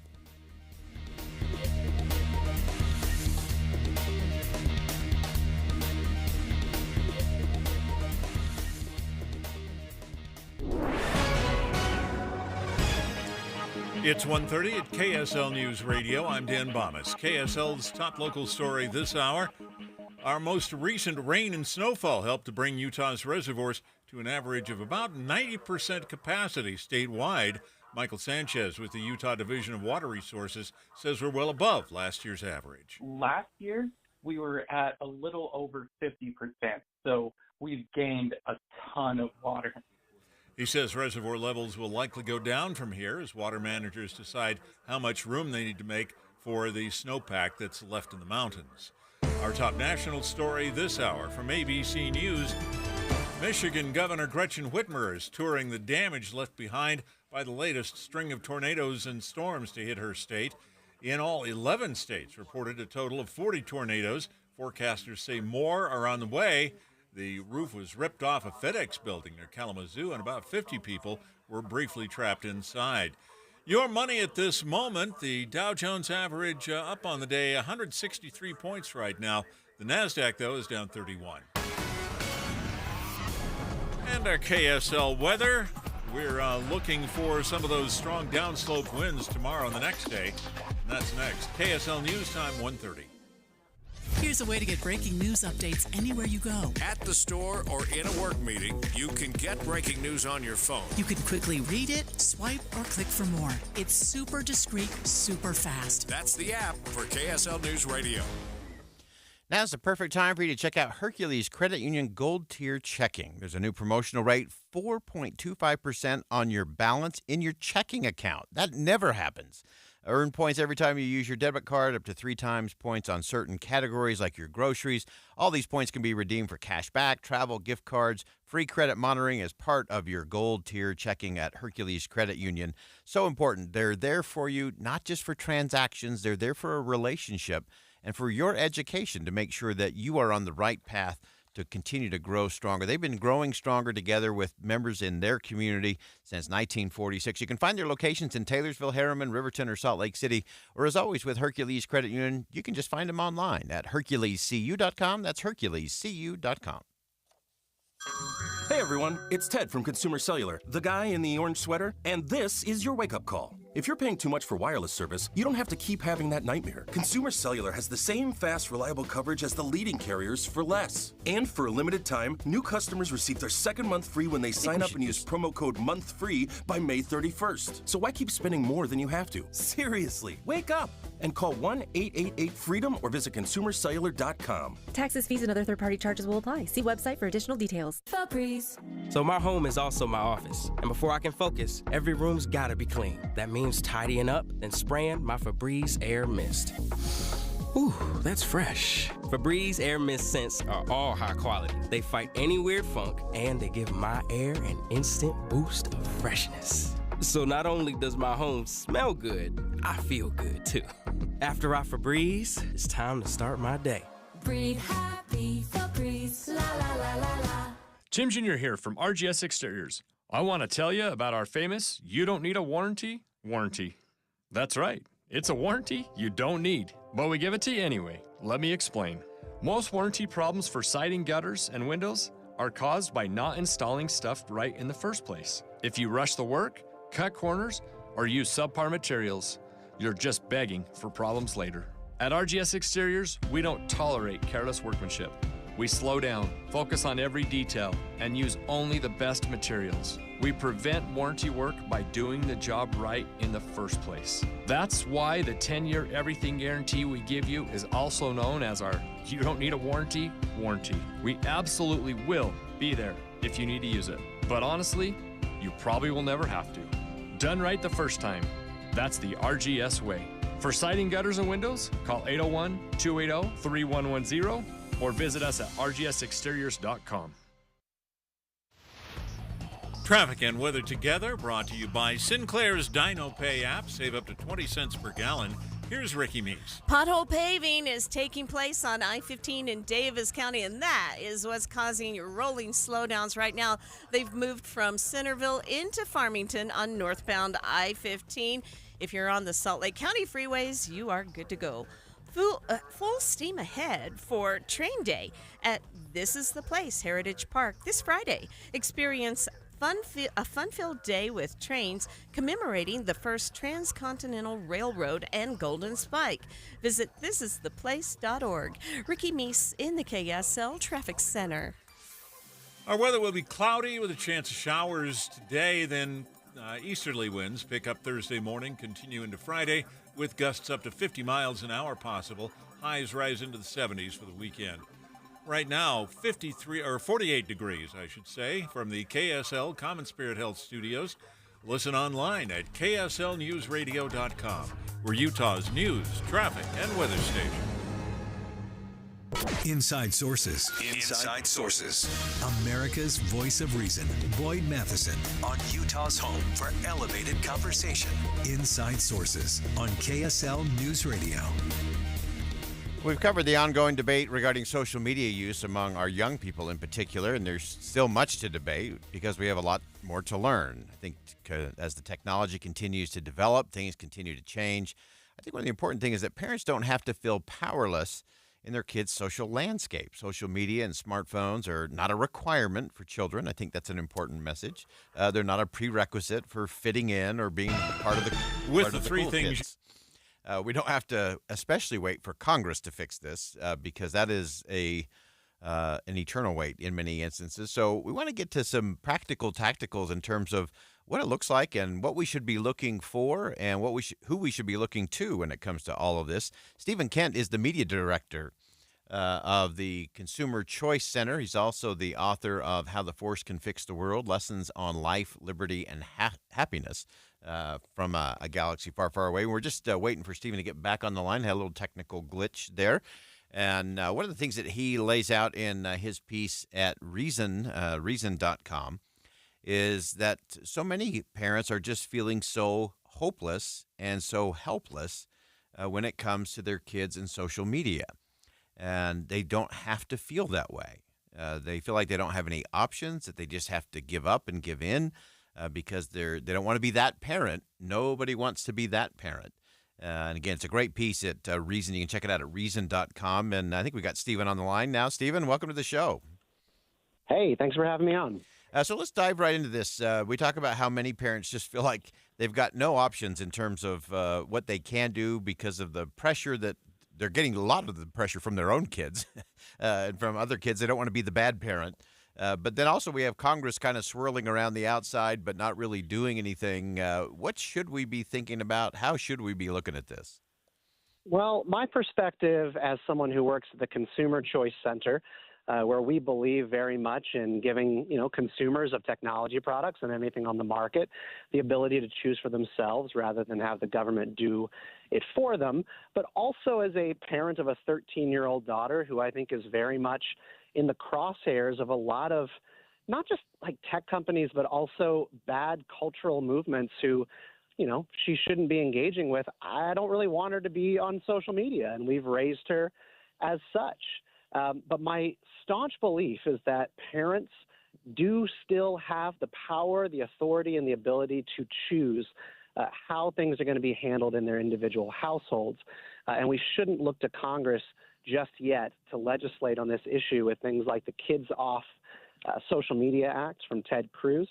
It's 1:30 at KSL News Radio. I'm Dan Bomas. KSL's top local story this hour. Our most recent rain and snowfall helped to bring Utah's reservoirs to an average of about 90% capacity statewide. Michael Sanchez with the Utah Division of Water Resources says we're well above last year's average. Last year, we were at a little over 50%, so we've gained a ton of water. He says reservoir levels will likely go down from here as water managers decide how much room they need to make for the snowpack that's left in the mountains. Our top national story this hour from ABC News. Michigan Governor Gretchen Whitmer is touring the damage left behind by the latest string of tornadoes and storms to hit her state. In all, 11 states reported a total of 40 tornadoes. Forecasters say more are on the way. The roof was ripped off a FedEx building near Kalamazoo, and about 50 people were briefly trapped inside. Your money at this moment, the Dow Jones average up on the day, 163 points right now. The NASDAQ, though, is down 31. And our KSL weather. We're looking for some of those strong downslope winds tomorrow and the next day. And that's next. KSL News Time, 1:30. Here's a way to get breaking news updates anywhere you go. At the store or in a work meeting, you can get breaking news on your phone. You can quickly read it, swipe, or click for more. It's super discreet, super fast. That's the app for KSL News Radio. Now's the perfect time for you to check out Hercules Credit Union Gold Tier Checking. There's a new promotional rate, 4.25% on your balance in your checking account. That never happens. Earn points every time you use your debit card, up to 3 times points on certain categories like your groceries. All these points can be redeemed for cash back, travel, gift cards, free credit monitoring as part of your Gold Tier Checking at Hercules Credit Union. So important. They're there for you, not just for transactions. They're there for a relationship and for your education to make sure that you are on the right path to continue to grow stronger. They've been growing stronger together with members in their community since 1946. You can find their locations in Taylorsville, Harriman, Riverton, or Salt Lake City. Or as always with Hercules Credit Union, you can just find them online at HerculesCU.com. That's HerculesCU.com. Hey everyone, it's Ted from Consumer Cellular, the guy in the orange sweater, and this is your wake-up call. If you're paying too much for wireless service, you don't have to keep having that nightmare. Consumer Cellular has the same fast, reliable coverage as the leading carriers for less. And for a limited time, new customers receive their second month free when they sign up and use promo code MONTHFREE by May 31st. So why keep spending more than you have to? Seriously, wake up and call 1-888-FREEDOM or visit consumercellular.com. Taxes, fees, and other third-party charges will apply. See website for additional details. Febreze. So my home is also my office. And before I can focus, every room's gotta be clean. That means tidying up, then spraying my Febreze Air Mist. Ooh, that's fresh. Febreze Air Mist scents are all high quality. They fight any weird funk, and they give my air an instant boost of freshness. So not only does my home smell good, I feel good too. After I Febreze, it's time to start my day. Breathe happy, Febreze, la la la la la. Tim Jr. here from RGS Exteriors. I want to tell you about our famous "You Don't Need a Warranty" warranty. That's right, it's a warranty you don't need, but we give it to you anyway. Let me explain. Most warranty problems for siding, gutters, and windows are caused by not installing stuff right in the first place. If you rush the work, cut corners, or use subpar materials, you're just begging for problems later. At RGS Exteriors, we don't tolerate careless workmanship. We slow down, focus on every detail, and use only the best materials. We prevent warranty work by doing the job right in the first place. That's why the 10-year everything guarantee we give you is also known as our "You Don't Need a Warranty" warranty. We absolutely will be there if you need to use it. But honestly, you probably will never have to. Done right the first time. That's the RGS way. For siding, gutters, and windows, call 801-280-3110 or visit us at rgsexteriors.com. Traffic and weather together, brought to you by Sinclair's Dino Pay app. Save up to 20 cents per gallon. Here's Ricky Meeks. Pothole paving is taking place on I-15 in Davis County, and that is what's causing your rolling slowdowns right now. They've moved from Centerville into Farmington on northbound I-15. If you're on the Salt Lake County freeways, you are good to go. Full steam ahead for Train Day at This Is the Place, Heritage Park, this Friday. Experience a fun-filled day with trains commemorating the first transcontinental railroad and Golden Spike. Visit thisistheplace.org. Ricky Meese in the KSL Traffic Center. Our weather will be cloudy with a chance of showers today, then easterly winds pick up Thursday morning, continue into Friday, with gusts up to 50 miles an hour possible. Highs rise into the 70s for the weekend. Right now, 48 degrees, I should say, from the KSL Common Spirit Health Studios. Listen online at kslnewsradio.com. We're Utah's news, traffic, and weather station. Inside Sources. Inside Sources. America's voice of reason. Boyd Matheson on Utah's home for elevated conversation. Inside Sources on KSL News Radio. We've covered the ongoing debate regarding social media use among our young people in particular, and there's still much to debate because we have a lot more to learn. I think as the technology continues to develop, things continue to change. I think one of the important things is that parents don't have to feel powerless in their kids' social landscape. Social media and smartphones are not a requirement for children. I think that's an important message. They're not a prerequisite for fitting in or being part of the with the three things. We don't have to especially wait for Congress to fix this because that is an eternal wait in many instances. So we want to get to some practical tacticals in terms of what it looks like and what we should be looking for and who we should be looking to when it comes to all of this. Stephen Kent is the media director of the Consumer Choice Center. He's also the author of How the Force Can Fix the World, Lessons on Life, Liberty, and Happiness from a galaxy far, far away. We're just waiting for Stephen to get back on the line. Had a little technical glitch there. And one of the things that he lays out in his piece at Reason.com is that so many parents are just feeling so hopeless and so helpless when it comes to their kids and social media. And they don't have to feel that way. They feel like they don't have any options, that they just have to give up and give in because they don't want to be that parent. Nobody wants to be that parent. And again, it's a great piece at Reason. You can check it out at Reason.com. And I think we got Stephen on the line now. Stephen, welcome to the show. Hey, thanks for having me on. So let's dive right into this. We talk about how many parents just feel like they've got no options in terms of what they can do because of the pressure that they're getting. A lot of the pressure from their own kids and from other kids. They don't want to be the bad parent. But then also we have Congress kind of swirling around the outside but not really doing anything. What should we be thinking about? How should we be looking at this? Well, my perspective as someone who works at the Consumer Choice Center, where we believe very much in giving, consumers of technology products and anything on the market the ability to choose for themselves rather than have the government do it for them. But also as a parent of a 13-year-old daughter who I think is very much in the crosshairs of a lot of not just like tech companies, but also bad cultural movements who, she shouldn't be engaging with. I don't really want her to be on social media, and we've raised her as such. But my staunch belief is that parents do still have the power, the authority, and the ability to choose how things are going to be handled in their individual households. And we shouldn't look to Congress just yet to legislate on this issue with things like the Kids Off Social Media Act from Ted Cruz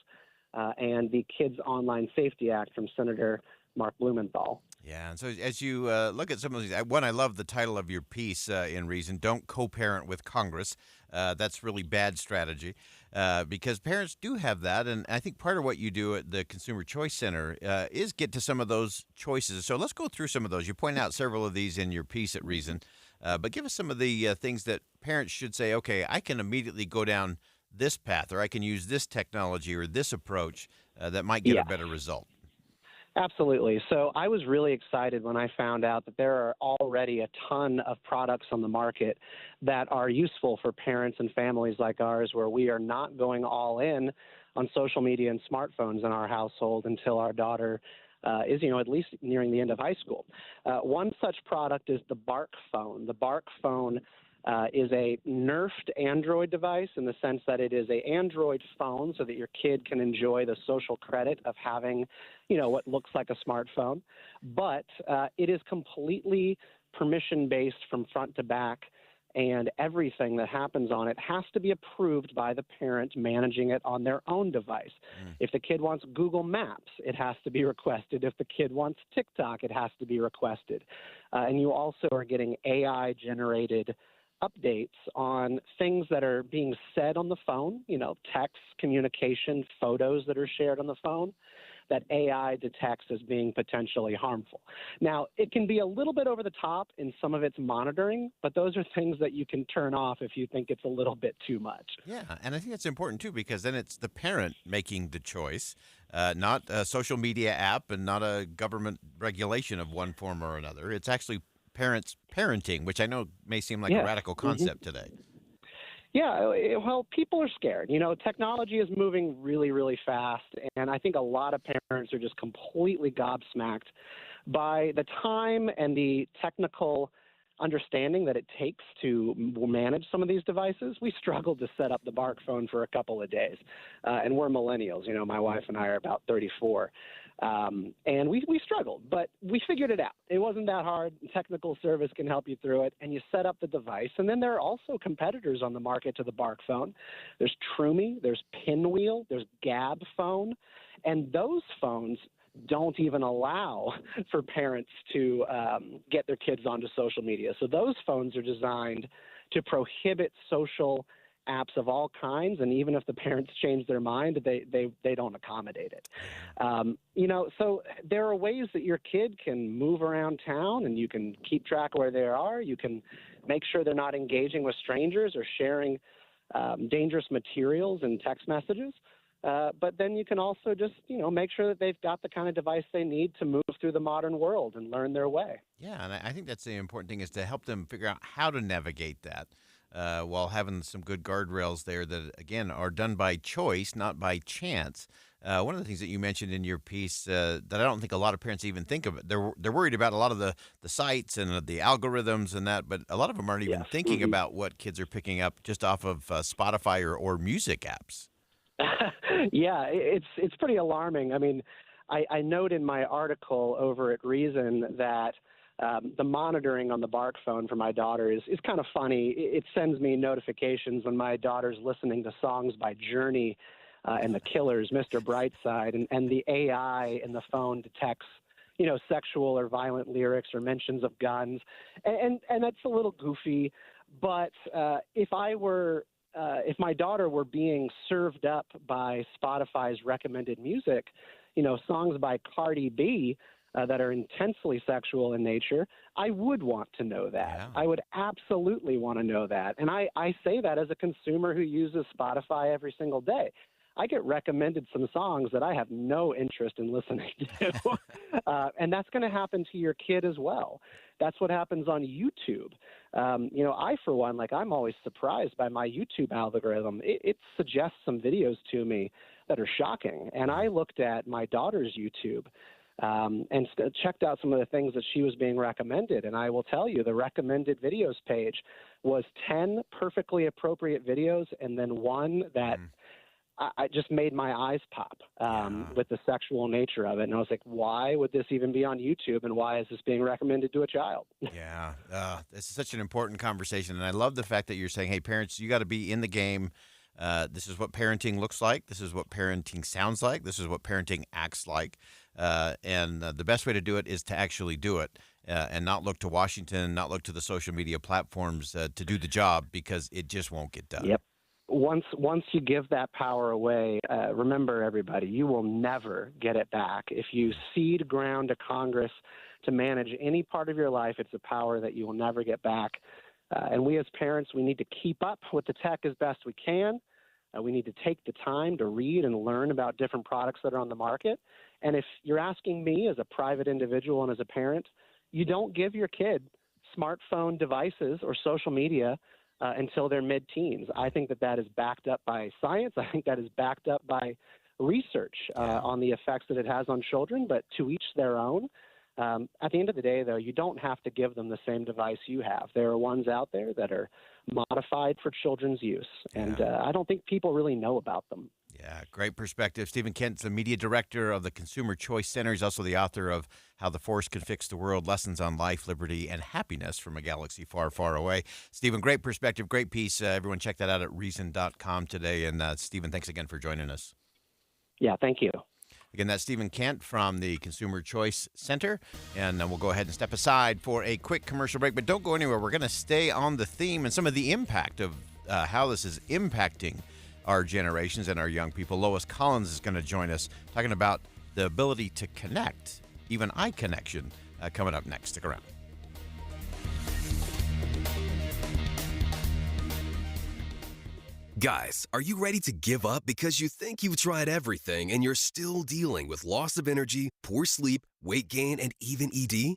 and the Kids Online Safety Act from Senator Mark Blumenthal. Yeah, and so as you look at some of these, one, I love the title of your piece in Reason, Don't Co-Parent with Congress. That's really bad strategy because parents do have that, and I think part of what you do at the Consumer Choice Center is get to some of those choices. So let's go through some of those. You point out several of these in your piece at Reason, but give us some of the things that parents should say, okay, I can immediately go down this path, or I can use this technology or this approach that might get a better result. Absolutely. So I was really excited when I found out that there are already a ton of products on the market that are useful for parents and families like ours, where we are not going all in on social media and smartphones in our household until our daughter is, at least nearing the end of high school. One such product is the Bark phone. The Bark phone is a nerfed Android device in the sense that it is an Android phone so that your kid can enjoy the social credit of having, what looks like a smartphone. But it is completely permission-based from front to back, and everything that happens on it has to be approved by the parent managing it on their own device. If the kid wants Google Maps, it has to be requested. If the kid wants TikTok, it has to be requested. And you also are getting AI-generated updates on things that are being said on the phone, text, communication, photos that are shared on the phone that AI detects as being potentially harmful. Now, it can be a little bit over the top in some of its monitoring, but those are things that you can turn off if you think it's a little bit too much. Yeah, and I think that's important too, because then it's the parent making the choice, not a social media app and not a government regulation of one form or another. It's actually parents parenting, which I know may seem like a radical concept today. Yeah, well, people are scared. Technology is moving really, really fast, and I think a lot of parents are just completely gobsmacked by the time and the technical understanding that it takes to manage some of these devices. We struggled to set up the Bark phone for a couple of days, and we're millennials. My wife and I are about 34. And we struggled, but we figured it out. It wasn't that hard. Technical service can help you through it, and you set up the device. And then there are also competitors on the market to the Bark phone. There's Trumi, there's Pinwheel, there's Gab phone, and those phones don't even allow for parents to get their kids onto social media. So those phones are designed to prohibit social apps of all kinds, and even if the parents change their mind, they don't accommodate it. So there are ways that your kid can move around town, and you can keep track of where they are. You can make sure they're not engaging with strangers or sharing dangerous materials and text messages. But then you can also just, make sure that they've got the kind of device they need to move through the modern world and learn their way. Yeah, and I think that's the important thing is to help them figure out how to navigate that while having some good guardrails there that, again, are done by choice, not by chance. One of the things that you mentioned in your piece that I don't think a lot of parents even think of, they're worried about a lot of the sites and the algorithms and that, but a lot of them aren't even thinking about what kids are picking up just off of Spotify or music apps. Yeah, it's pretty alarming. I mean, I note in my article over at Reason that the monitoring on the Bark phone for my daughter is kind of funny. It sends me notifications when my daughter's listening to songs by Journey and the Killers, Mr. Brightside, and the AI in the phone detects, sexual or violent lyrics or mentions of guns. And that's a little goofy, but if my daughter were being served up by Spotify's recommended music, songs by Cardi B that are intensely sexual in nature, I would want to know that. Yeah. I would absolutely want to know that. And I say that as a consumer who uses Spotify every single day. I get recommended some songs that I have no interest in listening to. And that's going to happen to your kid as well. That's what happens on YouTube. I, for one, I'm always surprised by my YouTube algorithm. It suggests some videos to me that are shocking. And I looked at my daughter's YouTube and checked out some of the things that she was being recommended. And I will tell you, the recommended videos page was 10 perfectly appropriate videos and then one that I just made my eyes pop with the sexual nature of it. And I was like, why would this even be on YouTube? And why is this being recommended to a child? Yeah, this is such an important conversation. And I love the fact that you're saying, hey, parents, you got to be in the game. This is what parenting looks like. This is what parenting sounds like. This is what parenting acts like. And the best way to do it is to actually do it and not look to Washington, not look to the social media platforms to do the job because it just won't get done. Yep. Once you give that power away, remember, everybody, you will never get it back. If you cede ground to Congress to manage any part of your life, it's a power that you will never get back. And we as parents, we need to keep up with the tech as best we can. We need to take the time to read and learn about different products that are on the market. And if you're asking me as a private individual and as a parent, you don't give your kid smartphone devices or social media until they're mid-teens. I think that is backed up by science. I think that is backed up by research on the effects that it has on children, but to each their own. At the end of the day, though, you don't have to give them the same device you have. There are ones out there that are modified for children's use, and I don't think people really know about them. Yeah, great perspective. Stephen Kent's the media director of the Consumer Choice Center. He's also the author of How the Force Can Fix the World, Lessons on Life, Liberty, and Happiness from a Galaxy Far, Far Away. Stephen, great perspective, great piece. Everyone check that out at Reason.com today. And Stephen, thanks again for joining us. Yeah, thank you. Again, that's Stephen Kent from the Consumer Choice Center. And we'll go ahead and step aside for a quick commercial break. But don't go anywhere. We're going to stay on the theme and some of the impact of how this is impacting our generations and our young people. Lois Collins is going to join us talking about the ability to connect, even eye connection, coming up next. Stick around. Guys, are you ready to give up because you think you've tried everything and you're still dealing with loss of energy, poor sleep, weight gain, and even ED?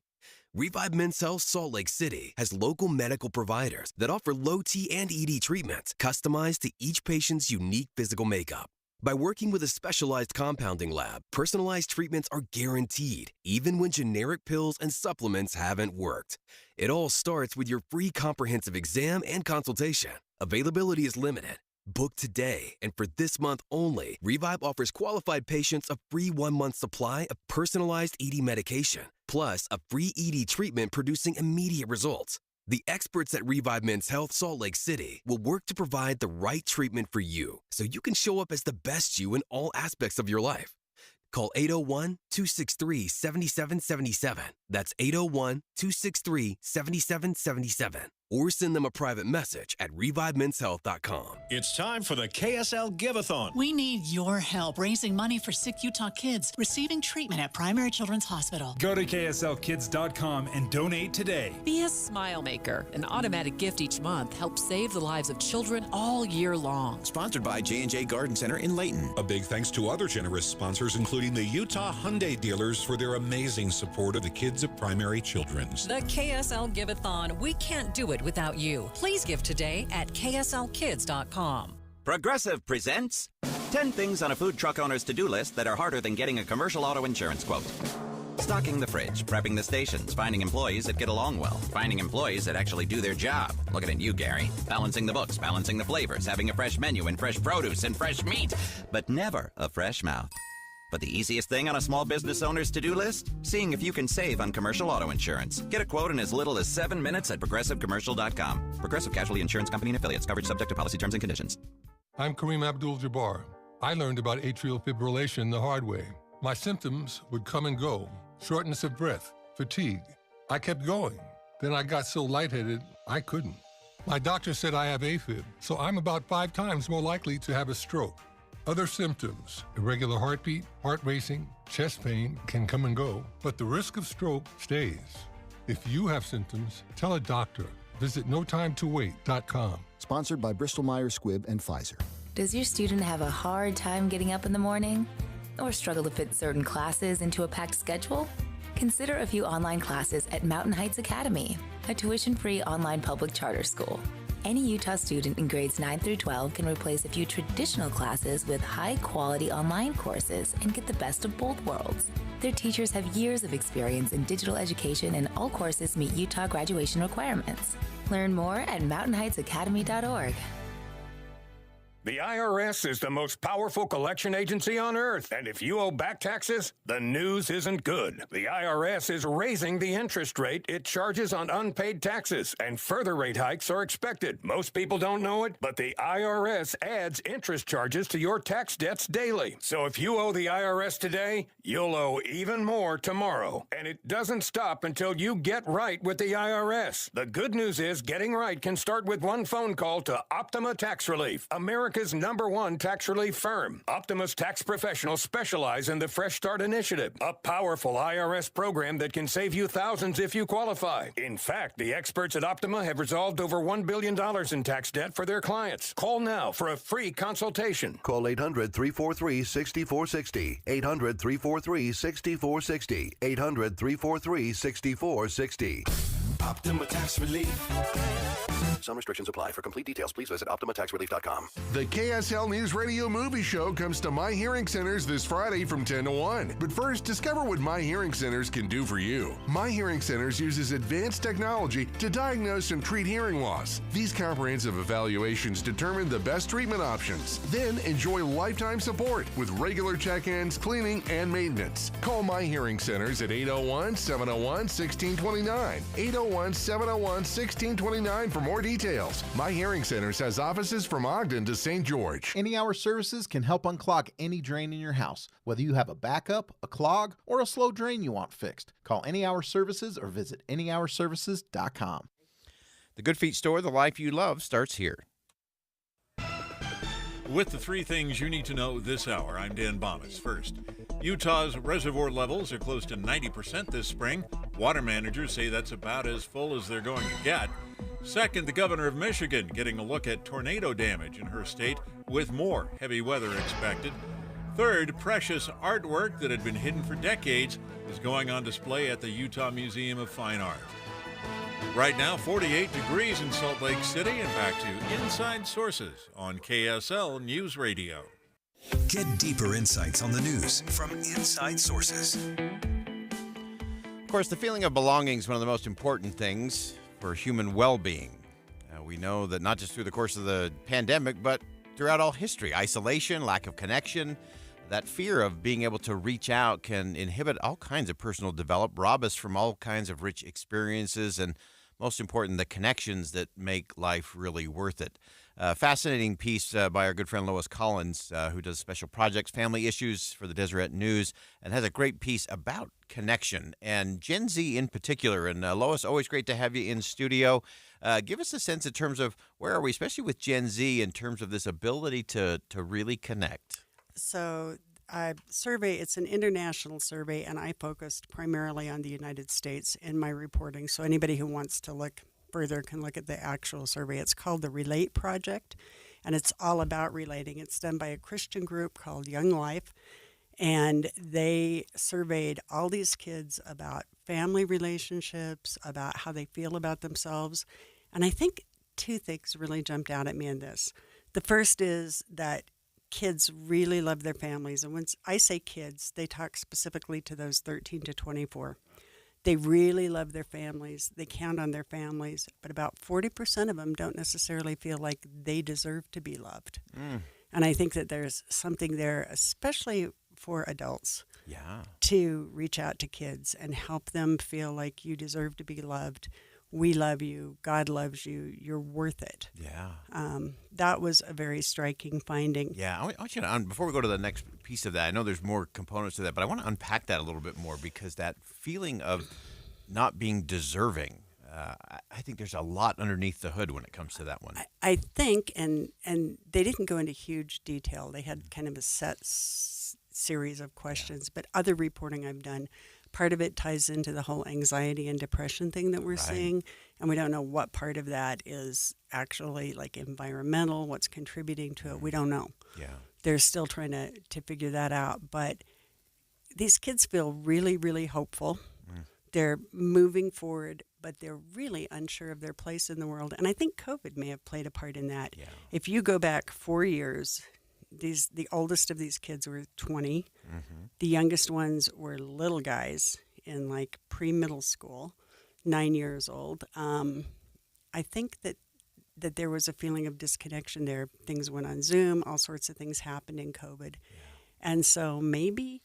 Revive Men's Health Salt Lake City has local medical providers that offer low T and ED treatments customized to each patient's unique physical makeup. By working with a specialized compounding lab, personalized treatments are guaranteed, even when generic pills and supplements haven't worked. It all starts with your free comprehensive exam and consultation. Availability is limited. Book today, and for this month only, Revive offers qualified patients a free 1-month supply of personalized ED medication, plus a free ED treatment producing immediate results. The experts at Revive Men's Health Salt Lake City will work to provide the right treatment for you so you can show up as the best you in all aspects of your life. Call 801-263-7777. That's 801-263-7777. or send them a private message at ReviveMen'sHealth.com. It's time for the KSL Give-a-thon. We need your help raising money for sick Utah kids receiving treatment at Primary Children's Hospital. Go to KSLKids.com and donate today. Be a smile maker. An automatic gift each month helps save the lives of children all year long. Sponsored by J&J Garden Center in Layton. A big thanks to other generous sponsors, including the Utah Hyundai dealers, for their amazing support of the kids at Primary Children's. The KSL Give-a-thon. We can't do it without you. Please give today at KSLKids.com. Progressive presents 10 things on a food truck owner's to-do list that are harder than getting a commercial auto insurance quote. Stocking the fridge, prepping the stations, finding employees that get along well, finding employees that actually do their job. Looking at you, Gary. Balancing the books, balancing the flavors, having a fresh menu and fresh produce and fresh meat, but never a fresh mouth. But the easiest thing on a small business owner's to-do list? Seeing if you can save on commercial auto insurance. Get a quote in as little as 7 minutes at ProgressiveCommercial.com. Progressive Casualty Insurance Company and Affiliates. Coverage subject to policy terms and conditions. I'm Kareem Abdul-Jabbar. I learned about atrial fibrillation the hard way. My symptoms would come and go. Shortness of breath, fatigue. I kept going. Then I got so lightheaded, I couldn't. My doctor said I have AFib, so I'm about 5 times more likely to have a stroke. Other symptoms, irregular heartbeat, heart racing, chest pain can come and go, but the risk of stroke stays. If you have symptoms, tell a doctor. Visit notimetowait.com. Sponsored by Bristol-Myers Squibb and Pfizer. Does your student have a hard time getting up in the morning? Or struggle to fit certain classes into a packed schedule? Consider a few online classes at Mountain Heights Academy, a tuition-free online public charter school. Any Utah student in grades 9 through 12 can replace a few traditional classes with high-quality online courses and get the best of both worlds. Their teachers have years of experience in digital education, and all courses meet Utah graduation requirements. Learn more at mountainheightsacademy.org. The IRS is the most powerful collection agency on earth, and if you owe back taxes, the news isn't good. The IRS is raising the interest rate it charges on unpaid taxes, and further rate hikes are expected. Most people don't know it, but the IRS adds interest charges to your tax debts daily. So if you owe the IRS today, you'll owe even more tomorrow. And it doesn't stop until you get right with the IRS. The good news is getting right can start with one phone call to Optima Tax Relief, America's #1 tax relief firm. Optima's tax professionals specialize in the Fresh Start Initiative, a powerful IRS program that can save you thousands if you qualify. In fact, the experts at Optima have resolved over $1 billion in tax debt for their clients. Call now for a free consultation. Call 800-343-6460. 800-343-6460. 800-343-6460. Optima Tax Relief. Some restrictions apply. For complete details, please visit OptimaTaxRelief.com. The KSL News Radio Movie Show comes to My Hearing Centers this Friday from 10 to 1. But first, discover what My Hearing Centers can do for you. My Hearing Centers uses advanced technology to diagnose and treat hearing loss. These comprehensive evaluations determine the best treatment options. Then enjoy lifetime support with regular check-ins, cleaning, and maintenance. Call My Hearing Centers at 801-701-1629. 801-701-1629 for more details. My Hearing Centers has offices from Ogden to St. George. Any Hour Services can help unclog any drain in your house, whether you have a backup, a clog, or a slow drain you want fixed. Call Any Hour Services or visit anyhourservices.com. The Good Feet store, the life you love, starts here. With the 3 things you need to know this hour, I'm Dan Bomas. First, Utah's reservoir levels are close to 90% this spring. Water managers say that's about as full as they're going to get. Second, the governor of Michigan getting a look at tornado damage in her state with more heavy weather expected. Third, precious artwork that had been hidden for decades is going on display at the Utah Museum of Fine Art. Right now, 48 degrees in Salt Lake City, and back to Inside Sources on KSL News Radio. Get deeper insights on the news from Inside Sources. Of course, the feeling of belonging is one of the most important things for human well-being. We know that not just through the course of the pandemic, but throughout all history, isolation, lack of connection, that fear of being able to reach out can inhibit all kinds of personal development, rob us from all kinds of rich experiences, and most important, the connections that make life really worth it. Fascinating piece by our good friend Lois Collins, who does special projects, family issues for the Deseret News, and has a great piece about connection and Gen Z in particular. And Lois, always great to have you in studio. Give us a sense in terms of where are we, especially with Gen Z, in terms of this ability to really connect. So survey, it's an international survey, and I focused primarily on the United States in my reporting. So anybody who wants to look further can look at the actual survey. It's called the Relate Project, and it's all about relating. It's done by a Christian group called Young Life, and they surveyed all these kids about family relationships, about how they feel about themselves. And I think two things really jumped out at me in this. The first is that kids really love their families. And when I say kids, they talk specifically to those 13 to 24. They really love their families. They count on their families. But about 40% of them don't necessarily feel like they deserve to be loved. And I think that there's something there, especially for adults, to reach out to kids and help them feel like you deserve to be loved. We love you. God loves you. You're worth it. Yeah. That was a very striking finding. Yeah. I want you to, before we go to the next piece of that, I know there's more components to that, but I want to unpack that a little bit more, because that feeling of not being deserving, I think there's a lot underneath the hood when it comes to that one. I think, and they didn't go into huge detail. They had kind of a set series of questions, but other reporting I've done, part of it ties into the whole anxiety and depression thing that we're seeing, and we don't know what part of that is actually like environmental, what's contributing to it. We don't know. Yeah. They're still trying to figure that out, but these kids feel really, really hopeful. They're moving forward, but they're really unsure of their place in the world, and I think COVID may have played a part in that. Yeah. If you go back 4 years, the oldest of these kids were 20. The youngest ones were little guys in like pre-middle school, 9 years old. I think that there was a feeling of disconnection there. Things went on Zoom, all sorts of things happened in COVID. And so maybe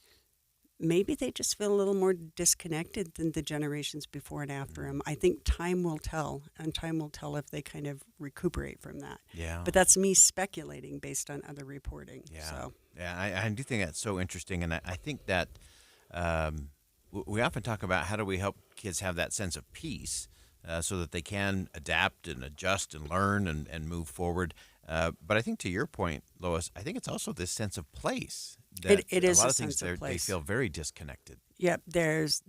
they just feel a little more disconnected than the generations before and after them. I think time will tell, and time will tell if they kind of recuperate from that. Yeah. But that's me speculating based on other reporting. Yeah. So. Yeah, I do think that's so interesting, and I think that we often talk about how do we help kids have that sense of peace so that they can adapt and adjust and learn and move forward. But I think to your point, Lois, I think it's also this sense of place. That it is a lot a of things sense of place. They feel very disconnected. Yep, there's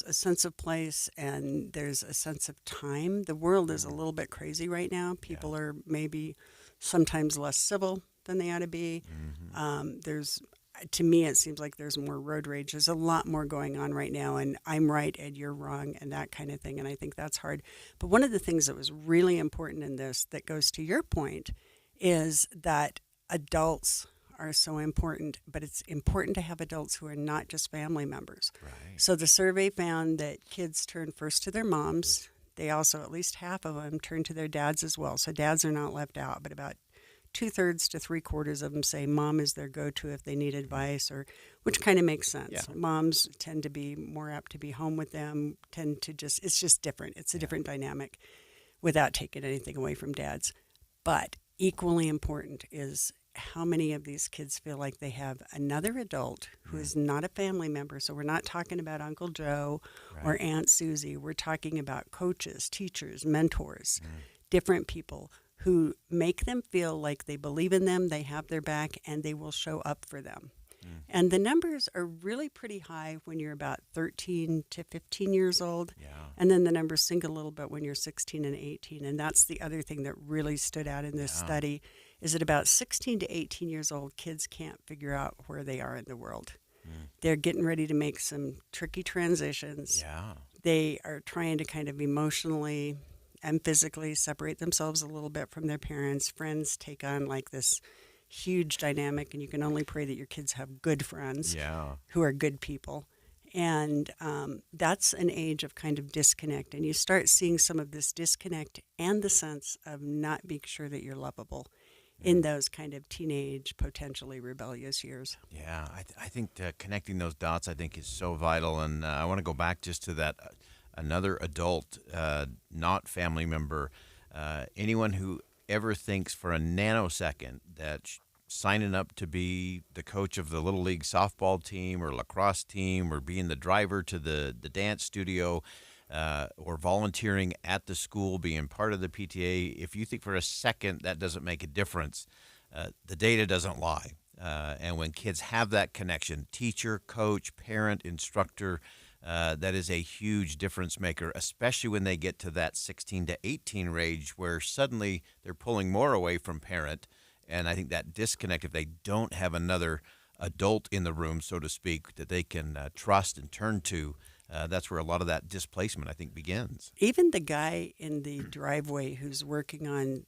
a sense of place and there's a sense of time. The world is a little bit crazy right now. People are maybe sometimes less civil than they ought to be. To me, it seems like there's more road rage. There's a lot more going on right now, and I'm right and you're wrong and that kind of thing, and I think that's hard. But one of the things that was really important in this that goes to your point is that adults are so important, but it's important to have adults who are not just family members. Right. So the survey found that kids turn first to their moms. They also, at least half of them, turn to their dads as well. So dads are not left out, but about 2/3 to 3/4 of them say mom is their go-to if they need advice, which kind of makes sense. Yeah. Moms tend to be more apt to be home with them, it's just different. It's a different dynamic without taking anything away from dads. But equally important is how many of these kids feel like they have another adult who is not a family member. So we're not talking about Uncle Joe or Aunt Susie. We're talking about coaches, teachers, mentors, different people who make them feel like they believe in them, they have their back, and they will show up for them. And the numbers are really pretty high when you're about 13 to 15 years old. And then the numbers sink a little bit when you're 16 and 18. And that's the other thing that really stood out in this study, is that about 16 to 18 years old, kids can't figure out where they are in the world. They're getting ready to make some tricky transitions. They are trying to kind of emotionally and physically separate themselves a little bit from their parents. Friends take on like this huge dynamic, and you can only pray that your kids have good friends who are good people. And that's an age of kind of disconnect. And you start seeing some of this disconnect and the sense of not being sure that you're lovable in those kind of teenage, potentially rebellious years. Yeah, I think connecting those dots, I think, is so vital. And I want to go back just to that another adult, not family member, anyone who ever thinks for a nanosecond that signing up to be the coach of the Little League softball team or lacrosse team or being the driver to the dance studio or volunteering at the school, being part of the PTA, if you think for a second that doesn't make a difference, the data doesn't lie. And when kids have that connection, teacher, coach, parent, instructor, that is a huge difference maker, especially when they get to that 16 to 18 range where suddenly they're pulling more away from parent. And I think that disconnect, if they don't have another adult in the room, so to speak, that they can trust and turn to, that's where a lot of that displacement, I think, begins. Even the guy in the driveway who's working on,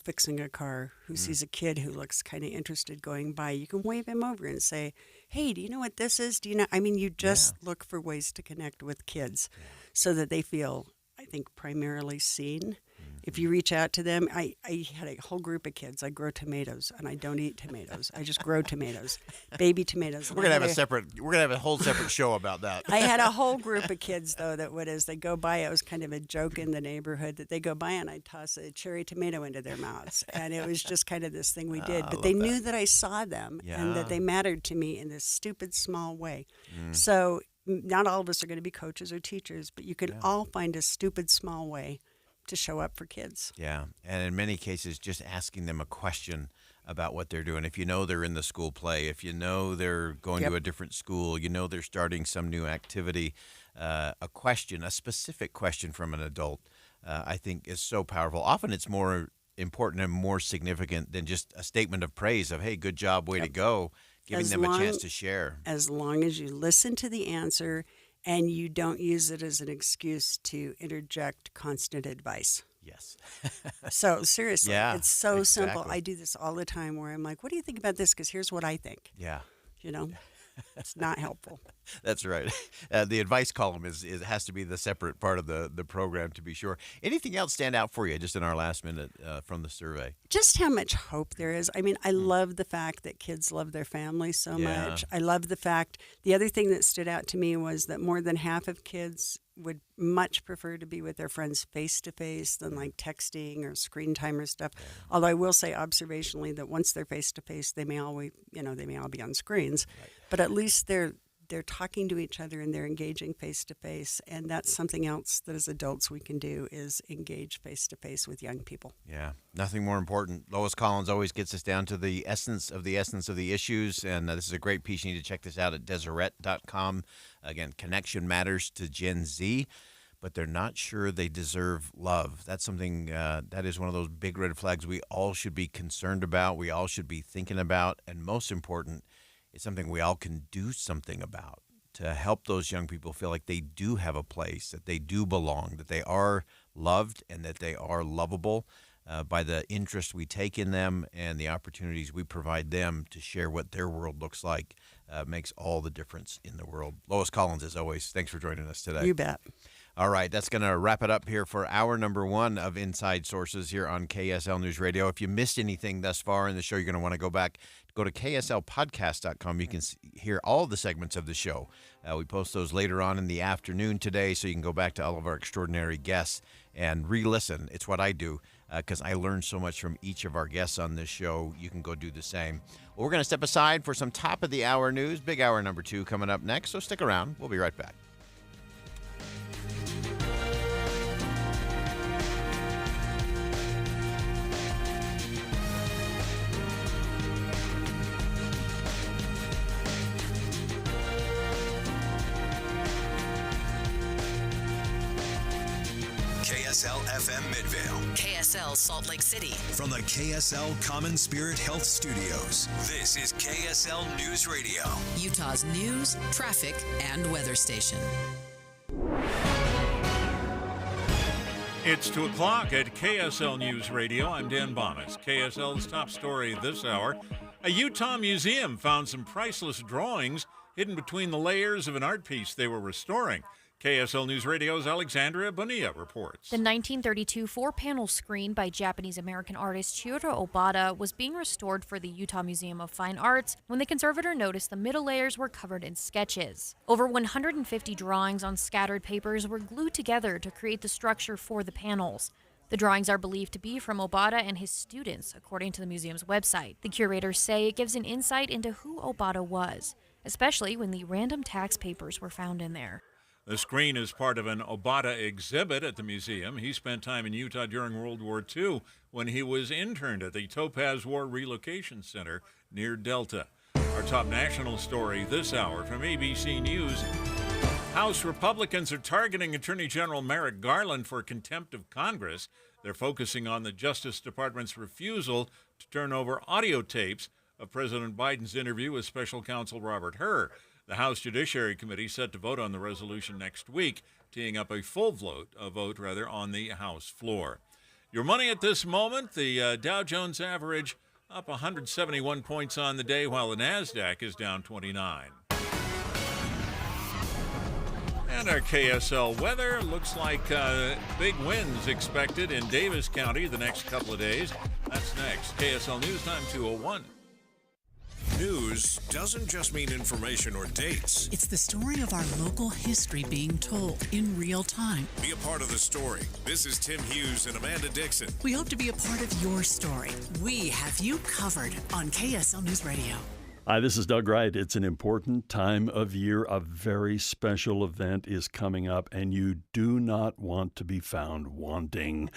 fixing a car, who sees a kid who looks kind of interested going by, you can wave him over and say, hey, do you know what this is? Do you know? I mean, you just look for ways to connect with kids so that they feel, I think, primarily seen. If you reach out to them, I had a whole group of kids. I grow tomatoes, and I don't eat tomatoes. I just grow tomatoes, baby tomatoes. We're gonna have a whole separate show about that. I had a whole group of kids though that would, as they go by, it was kind of a joke in the neighborhood that they go by and I'd toss a cherry tomato into their mouths, and it was just kind of this thing we did. But they knew that I saw them and that they mattered to me in this stupid small way. So not all of us are going to be coaches or teachers, but you can all find a stupid small way to show up for kids. Yeah, and in many cases, just asking them a question about what they're doing. If you know they're in the school play, if you know they're going to a different school, you know they're starting some new activity, a specific question from an adult, I think is so powerful. Often it's more important and more significant than just a statement of praise of, hey, good job, way to go, giving them a chance to share. As long as you listen to the answer and you don't use it as an excuse to interject constant advice. Yes. So seriously, it's so simple. exactly. I do this all the time where I'm like, what do you think about this? Because here's what I think. Yeah. It's not helpful. That's right. The advice column has to be the separate part of the program, to be sure. Anything else stand out for you just in our last minute from the survey? Just how much hope there is. I mean, I love the fact that kids love their family so much. I love the fact, the other thing that stood out to me was that more than half of kids would much prefer to be with their friends face-to-face than like texting or screen time or stuff. Although I will say observationally that once they're face-to-face, they may all be on screens, but at least they're talking to each other and they're engaging face-to-face. And that's something else that as adults we can do is engage face-to-face with young people. Yeah, nothing more important. Lois Collins always gets us down to the essence of the issues. And this is a great piece. You need to check this out at Deseret.com. Again, connection matters to Gen Z, but they're not sure they deserve love. That's something that is one of those big red flags we all should be concerned about. We all should be thinking about. And most important, it's something we all can do something about to help those young people feel like they do have a place, that they do belong, that they are loved, and that they are lovable by the interest we take in them and the opportunities we provide them to share what their world looks like makes all the difference in the world. Lois Collins, as always, thanks for joining us today. You bet. All right, that's going to wrap it up here for hour number 1 of Inside Sources here on KSL News Radio. If you missed anything thus far in the show, you're going to want to go back, go to kslpodcast.com. You can hear all the segments of the show. We post those later on in the afternoon today, so you can go back to all of our extraordinary guests and re-listen. It's what I do because I learn so much from each of our guests on this show. You can go do the same. Well, we're going to step aside for some top-of-the-hour news. Big hour number 2 coming up next, so stick around. We'll be right back. KSL FM Midvale. KSL Salt Lake City. From the KSL Common Spirit Health Studios, this is KSL News Radio. Utah's news, traffic, and weather station. It's 2 o'clock at KSL News Radio. I'm Dan Bonas. KSL's top story this hour. A Utah museum found some priceless drawings hidden between the layers of an art piece they were restoring. KSL News Radio's Alexandria Bonilla reports. The 1932 4-panel screen by Japanese-American artist Chihiro Obata was being restored for the Utah Museum of Fine Arts when the conservator noticed the middle layers were covered in sketches. Over 150 drawings on scattered papers were glued together to create the structure for the panels. The drawings are believed to be from Obata and his students, according to the museum's website. The curators say it gives an insight into who Obata was, especially when the random tax papers were found in there. The screen is part of an Obata exhibit at the museum. He spent time in Utah during World War II when he was interned at the Topaz War Relocation Center near Delta. Our top national story this hour from ABC News. House Republicans are targeting Attorney General Merrick Garland for contempt of Congress. They're focusing on the Justice Department's refusal to turn over audio tapes of President Biden's interview with Special Counsel Robert Hur. The House Judiciary Committee set to vote on the resolution next week, teeing up a full vote on the House floor. Your money at this moment, the Dow Jones average up 171 points on the day, while the NASDAQ is down 29. And our KSL weather looks like big winds expected in Davis County the next couple of days. That's next. KSL News Time 2:01. News doesn't just mean information or dates. It's the story of our local history being told in real time. Be a part of the story. This is Tim Hughes and Amanda Dixon. We hope to be a part of your story. We have you covered on KSL News Radio. Hi, this is Doug Wright. It's an important time of year. A very special event is coming up, and you do not want to be found wanting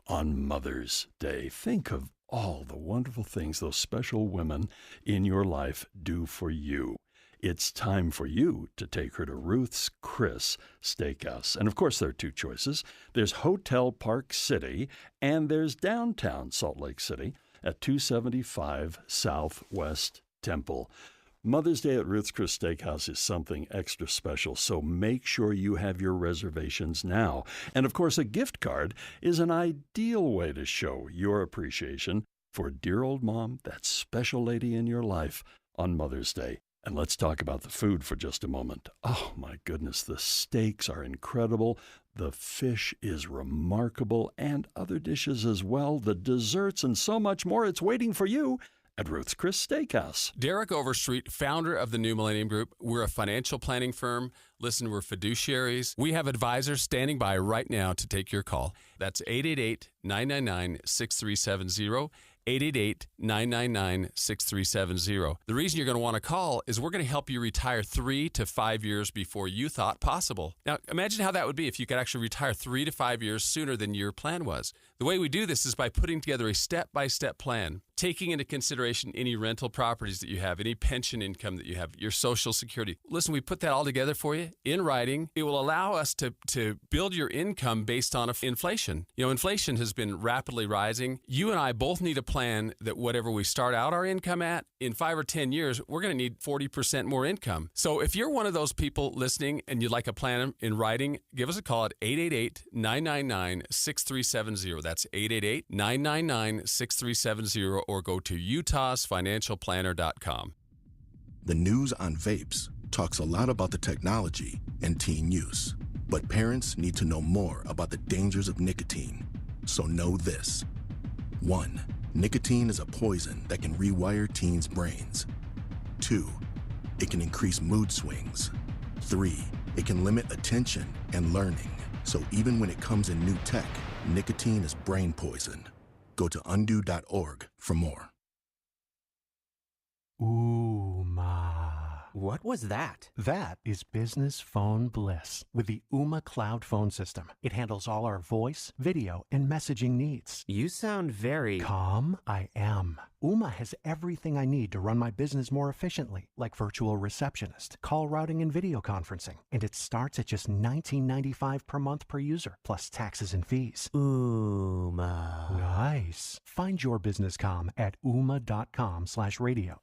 on Mother's Day. Think of all the wonderful things those special women in your life do for you. It's time for you to take her to Ruth's Chris Steakhouse. And of course, there are two choices. There's Hotel Park City, and there's downtown Salt Lake City at 275 Southwest Temple. Mother's Day at Ruth's Chris Steakhouse is something extra special, so make sure you have your reservations now. And of course, a gift card is an ideal way to show your appreciation for dear old mom, that special lady in your life, on Mother's Day. And let's talk about the food for just a moment. Oh my goodness, the steaks are incredible. The fish is remarkable, and other dishes as well, the desserts and so much more. It's waiting for you at Ruth's Chris Steakhouse. Derek Overstreet, founder of the New Millennium Group. We're a financial planning firm. Listen, we're fiduciaries. We have advisors standing by right now to take your call. That's 888-999-6370. 888-999-6370. The reason you're going to want to call is we're going to help you retire 3 to 5 years before you thought possible. Now, imagine how that would be if you could actually retire 3 to 5 years sooner than your plan was. The way we do this is by putting together a step-by-step plan, taking into consideration any rental properties that you have, any pension income that you have, your Social Security. Listen, we put that all together for you in writing. It will allow us to build your income based on inflation. You know, inflation has been rapidly rising. You and I both need a plan that whatever we start out our income at, in 5 or 10 years, we're going to need 40% more income. So if you're one of those people listening and you'd like a plan in writing, give us a call at 888-999-6370. That's 888-999-6370, or go to utahsfinancialplanner.com. The news on vapes talks a lot about the technology and teen use, but parents need to know more about the dangers of nicotine. So know this. 1. Nicotine is a poison that can rewire teens' brains. 2. It can increase mood swings. 3. It can limit attention and learning. So even when it comes in new tech, nicotine is brain poison. Go to undo.org for more. What was that? That is business phone bliss with the Ooma Cloud Phone System. It handles all our voice, video, and messaging needs. You sound very... Calm? I am. Ooma has everything I need to run my business more efficiently, like virtual receptionist, call routing, and video conferencing. And it starts at just $19.95 per month per user, plus taxes and fees. Ooma. Nice. Find your business calm at ooma.com/radio.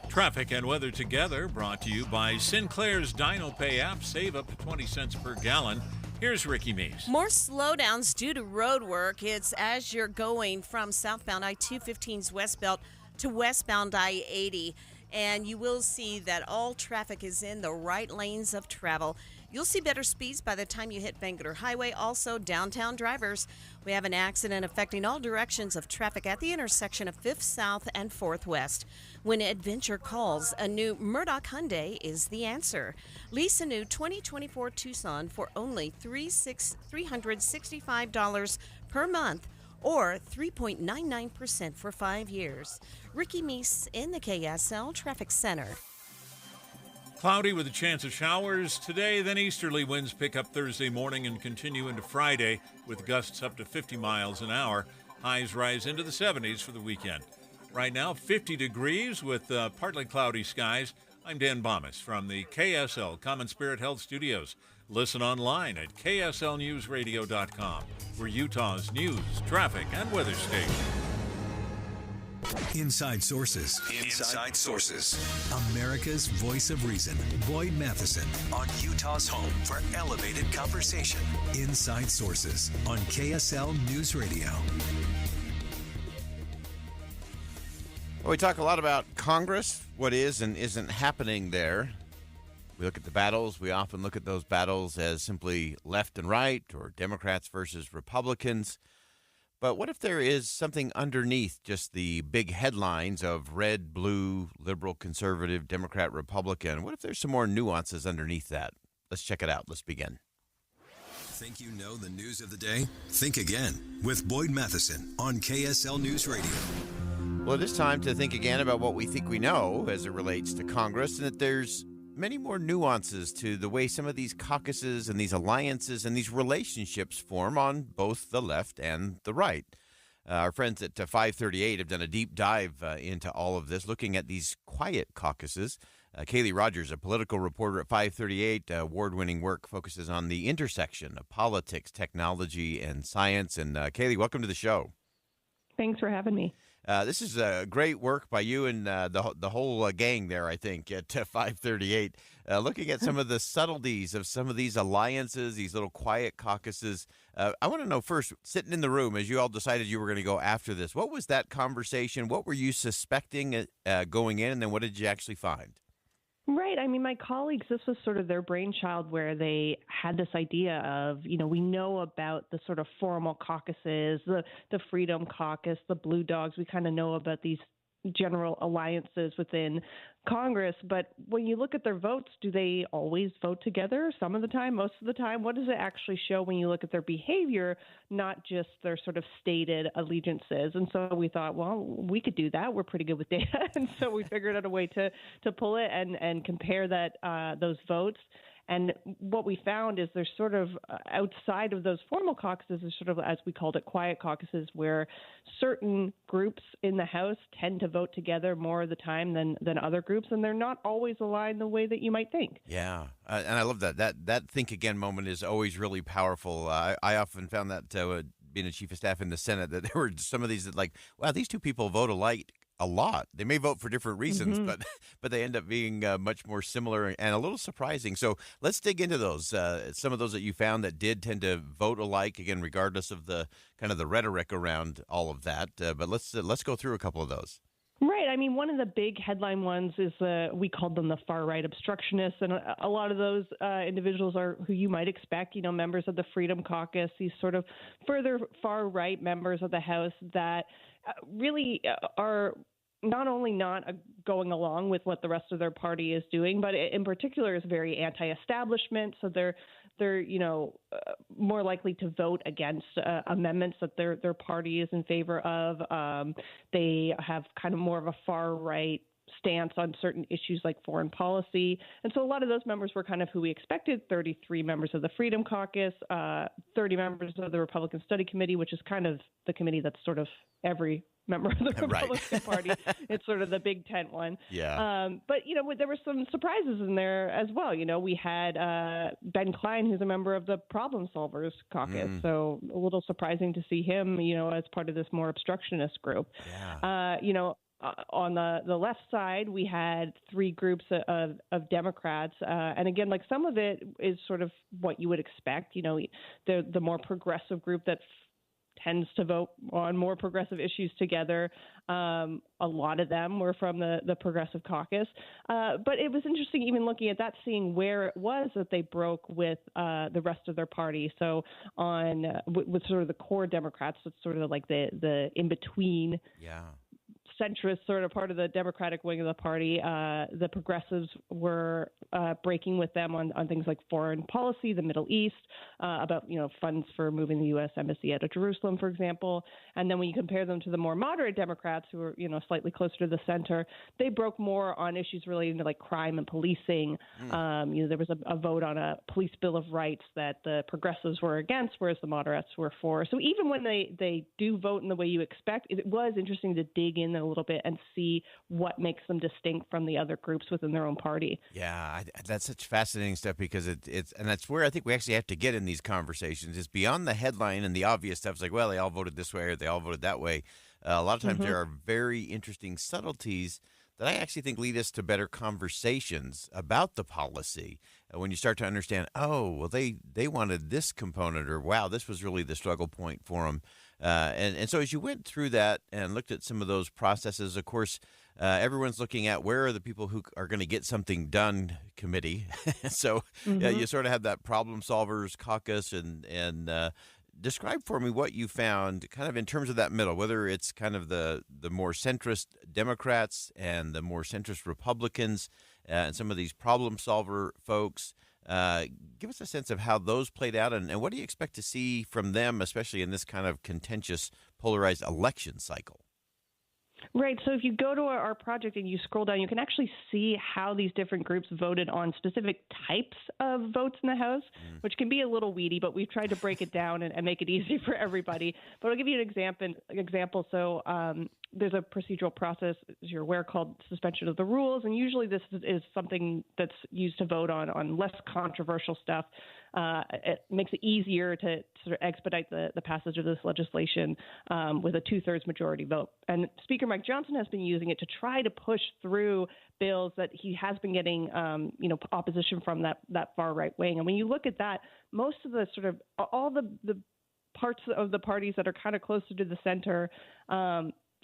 Traffic and weather together, brought to you by Sinclair's DinoPay app. Save up to 20 cents per gallon. Here's Ricky Meese. More slowdowns due to road work. It's as you're going from southbound I-215's westbound to westbound I-80. And you will see that all traffic is in the right lanes of travel. You'll see better speeds by the time you hit Bangalore Highway. Also, downtown drivers. We have an accident affecting all directions of traffic at the intersection of 5th South and 4th West. When adventure calls, a new Murdoch Hyundai is the answer. Lease a new 2024 Tucson for only $365 per month, or 3.99% for 5 years. Ricky Meese in the KSL Traffic Center. Cloudy with a chance of showers today, then easterly winds pick up Thursday morning and continue into Friday with gusts up to 50 miles an hour. Highs rise into the 70s for the weekend. Right now, 50 degrees with partly cloudy skies. I'm Dan Bomis from the KSL Common Spirit Health Studios. Listen online at kslnewsradio.com. We're Utah's news, traffic, and weather station. Inside Sources. Inside Sources. America's voice of reason. Boyd Matheson on Utah's home for elevated conversation. Inside Sources on KSL News Radio. Well, we talk a lot about Congress, what is and isn't happening there. We look at the battles. We often look at those battles as simply left and right or Democrats versus Republicans. But what if there is something underneath just the big headlines of red, blue, liberal, conservative, Democrat, Republican? What if there's some more nuances underneath that? Let's check it out. Let's begin. Think you know the news of the day? Think again with Boyd Matheson on KSL News Radio. Well, it is time to think again about what we think we know as it relates to Congress, and that there's many more nuances to the way some of these caucuses and these alliances and these relationships form on both the left and the right. Our friends at 538 have done a deep dive into all of this, looking at these quiet caucuses. Kaylee Rogers, a political reporter at 538, award-winning work, focuses on the intersection of politics, technology, and science. And Kaylee, welcome to the show. Thanks for having me. This is great work by you and the whole gang there, I think, at 538, looking at some of the subtleties of some of these alliances, these little quiet caucuses. I want to know first, sitting in the room as you all decided you were going to go after this, what was that conversation? What were you suspecting going in, and then what did you actually find? Right. I mean, my colleagues, this was sort of their brainchild where they had this idea of, we know about the sort of formal caucuses, the Freedom Caucus, the Blue Dogs. We kind of know about these general alliances within Congress. But when you look at their votes, do they always vote together? Some of the time, most of the time? What does it actually show when you look at their behavior, not just their sort of stated allegiances? And so we thought, well, we could do that. We're pretty good with data. And so we figured out a way to pull it and compare that those votes. And what we found is there's sort of outside of those formal caucuses, there's sort of, as we called it, quiet caucuses, where certain groups in the House tend to vote together more of the time than other groups, and they're not always aligned the way that you might think. Yeah, and I love that. That think again moment is always really powerful. I often found that being a chief of staff in the Senate, that there were some of these that wow, these two people vote alike a lot. They may vote for different reasons, but they end up being much more similar and a little surprising. So let's dig into those. Some of those that you found that did tend to vote alike, again, regardless of the kind of the rhetoric around all of that. But let's go through a couple of those. Right. I mean, one of the big headline ones is we called them the far-right obstructionists, and a lot of those individuals are who you might expect, members of the Freedom Caucus, these sort of further far-right members of the House that really are not only not going along with what the rest of their party is doing, but in particular is very anti-establishment. So they're more likely to vote against amendments that their party is in favor of. They have kind of more of a far-right stance on certain issues like foreign policy. And so a lot of those members were kind of who we expected, 33 members of the Freedom Caucus, 30 members of the Republican Study Committee, which is kind of the committee that's sort of every member of the Republican Party. It's sort of the big tent one. Yeah. But, there were some surprises in there as well. We had Ben Klein, who's a member of the Problem Solvers Caucus. So a little surprising to see him, as part of this more obstructionist group. Yeah. On the left side, we had three groups of Democrats. And again, some of it is sort of what you would expect. The more progressive group that tends to vote on more progressive issues together. A lot of them were from the Progressive Caucus. But it was interesting even looking at that, seeing where it was that they broke with the rest of their party. So with sort of the core Democrats, it's sort of like the in-between centrist sort of part of the Democratic wing of the party. The progressives were breaking with them on things like foreign policy, the Middle East, about funds for moving the U.S. embassy out of Jerusalem, for example. And then when you compare them to the more moderate Democrats, who are slightly closer to the center, they broke more on issues relating to like crime and policing. There was a vote on a police bill of rights that the progressives were against, whereas the moderates were for. So even when they do vote in the way you expect, it was interesting to dig in a little bit and see what makes them distinct from the other groups within their own party. Yeah, that's such fascinating stuff because it's and that's where I think we actually have to get in these conversations is beyond the headline and the obvious stuff. It's like, well, they all voted this way or they all voted that way. A lot of times there are very interesting subtleties that I actually think lead us to better conversations about the policy. When you start to understand, oh, well, they wanted this component, or wow, this was really the struggle point for them. And so as you went through that and looked at some of those processes, of course, everyone's looking at where are the people who are going to get something done committee. So you sort of have that problem solvers caucus and describe for me what you found kind of in terms of that middle, whether it's kind of the more centrist Democrats and the more centrist Republicans and some of these problem solver folks. Give us a sense of how those played out and what do you expect to see from them, especially in this kind of contentious, polarized election cycle? Right. So if you go to our project and you scroll down, you can actually see how these different groups voted on specific types of votes in the House, which can be a little weedy, but we've tried to break it down and make it easy for everybody. But I'll give you an example. So there's a procedural process, as you're aware, called suspension of the rules. And usually this is something that's used to vote on less controversial stuff. It makes it easier to sort of expedite the passage of this legislation with a 2/3 majority vote. And Speaker Mike Johnson has been using it to try to push through bills that he has been getting, opposition from that far right wing. And when you look at that, most of the sort of all the parts of the parties that are kind of closer to the center,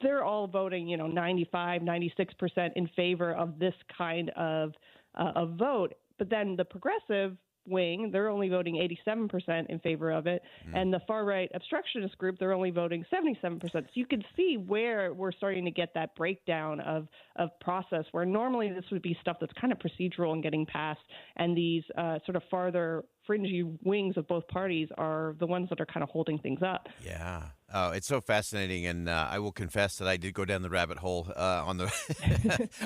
they're all voting, 95, 96% in favor of this kind of vote. But then the progressive wing, they're only voting 87% in favor of it. And the far-right obstructionist group, they're only voting 77%. So you can see where we're starting to get that breakdown of process, where normally this would be stuff that's kind of procedural and getting passed. And these sort of farther fringy wings of both parties are the ones that are kind of holding things up. Yeah. Oh, it's so fascinating, and I will confess that I did go down the rabbit hole on the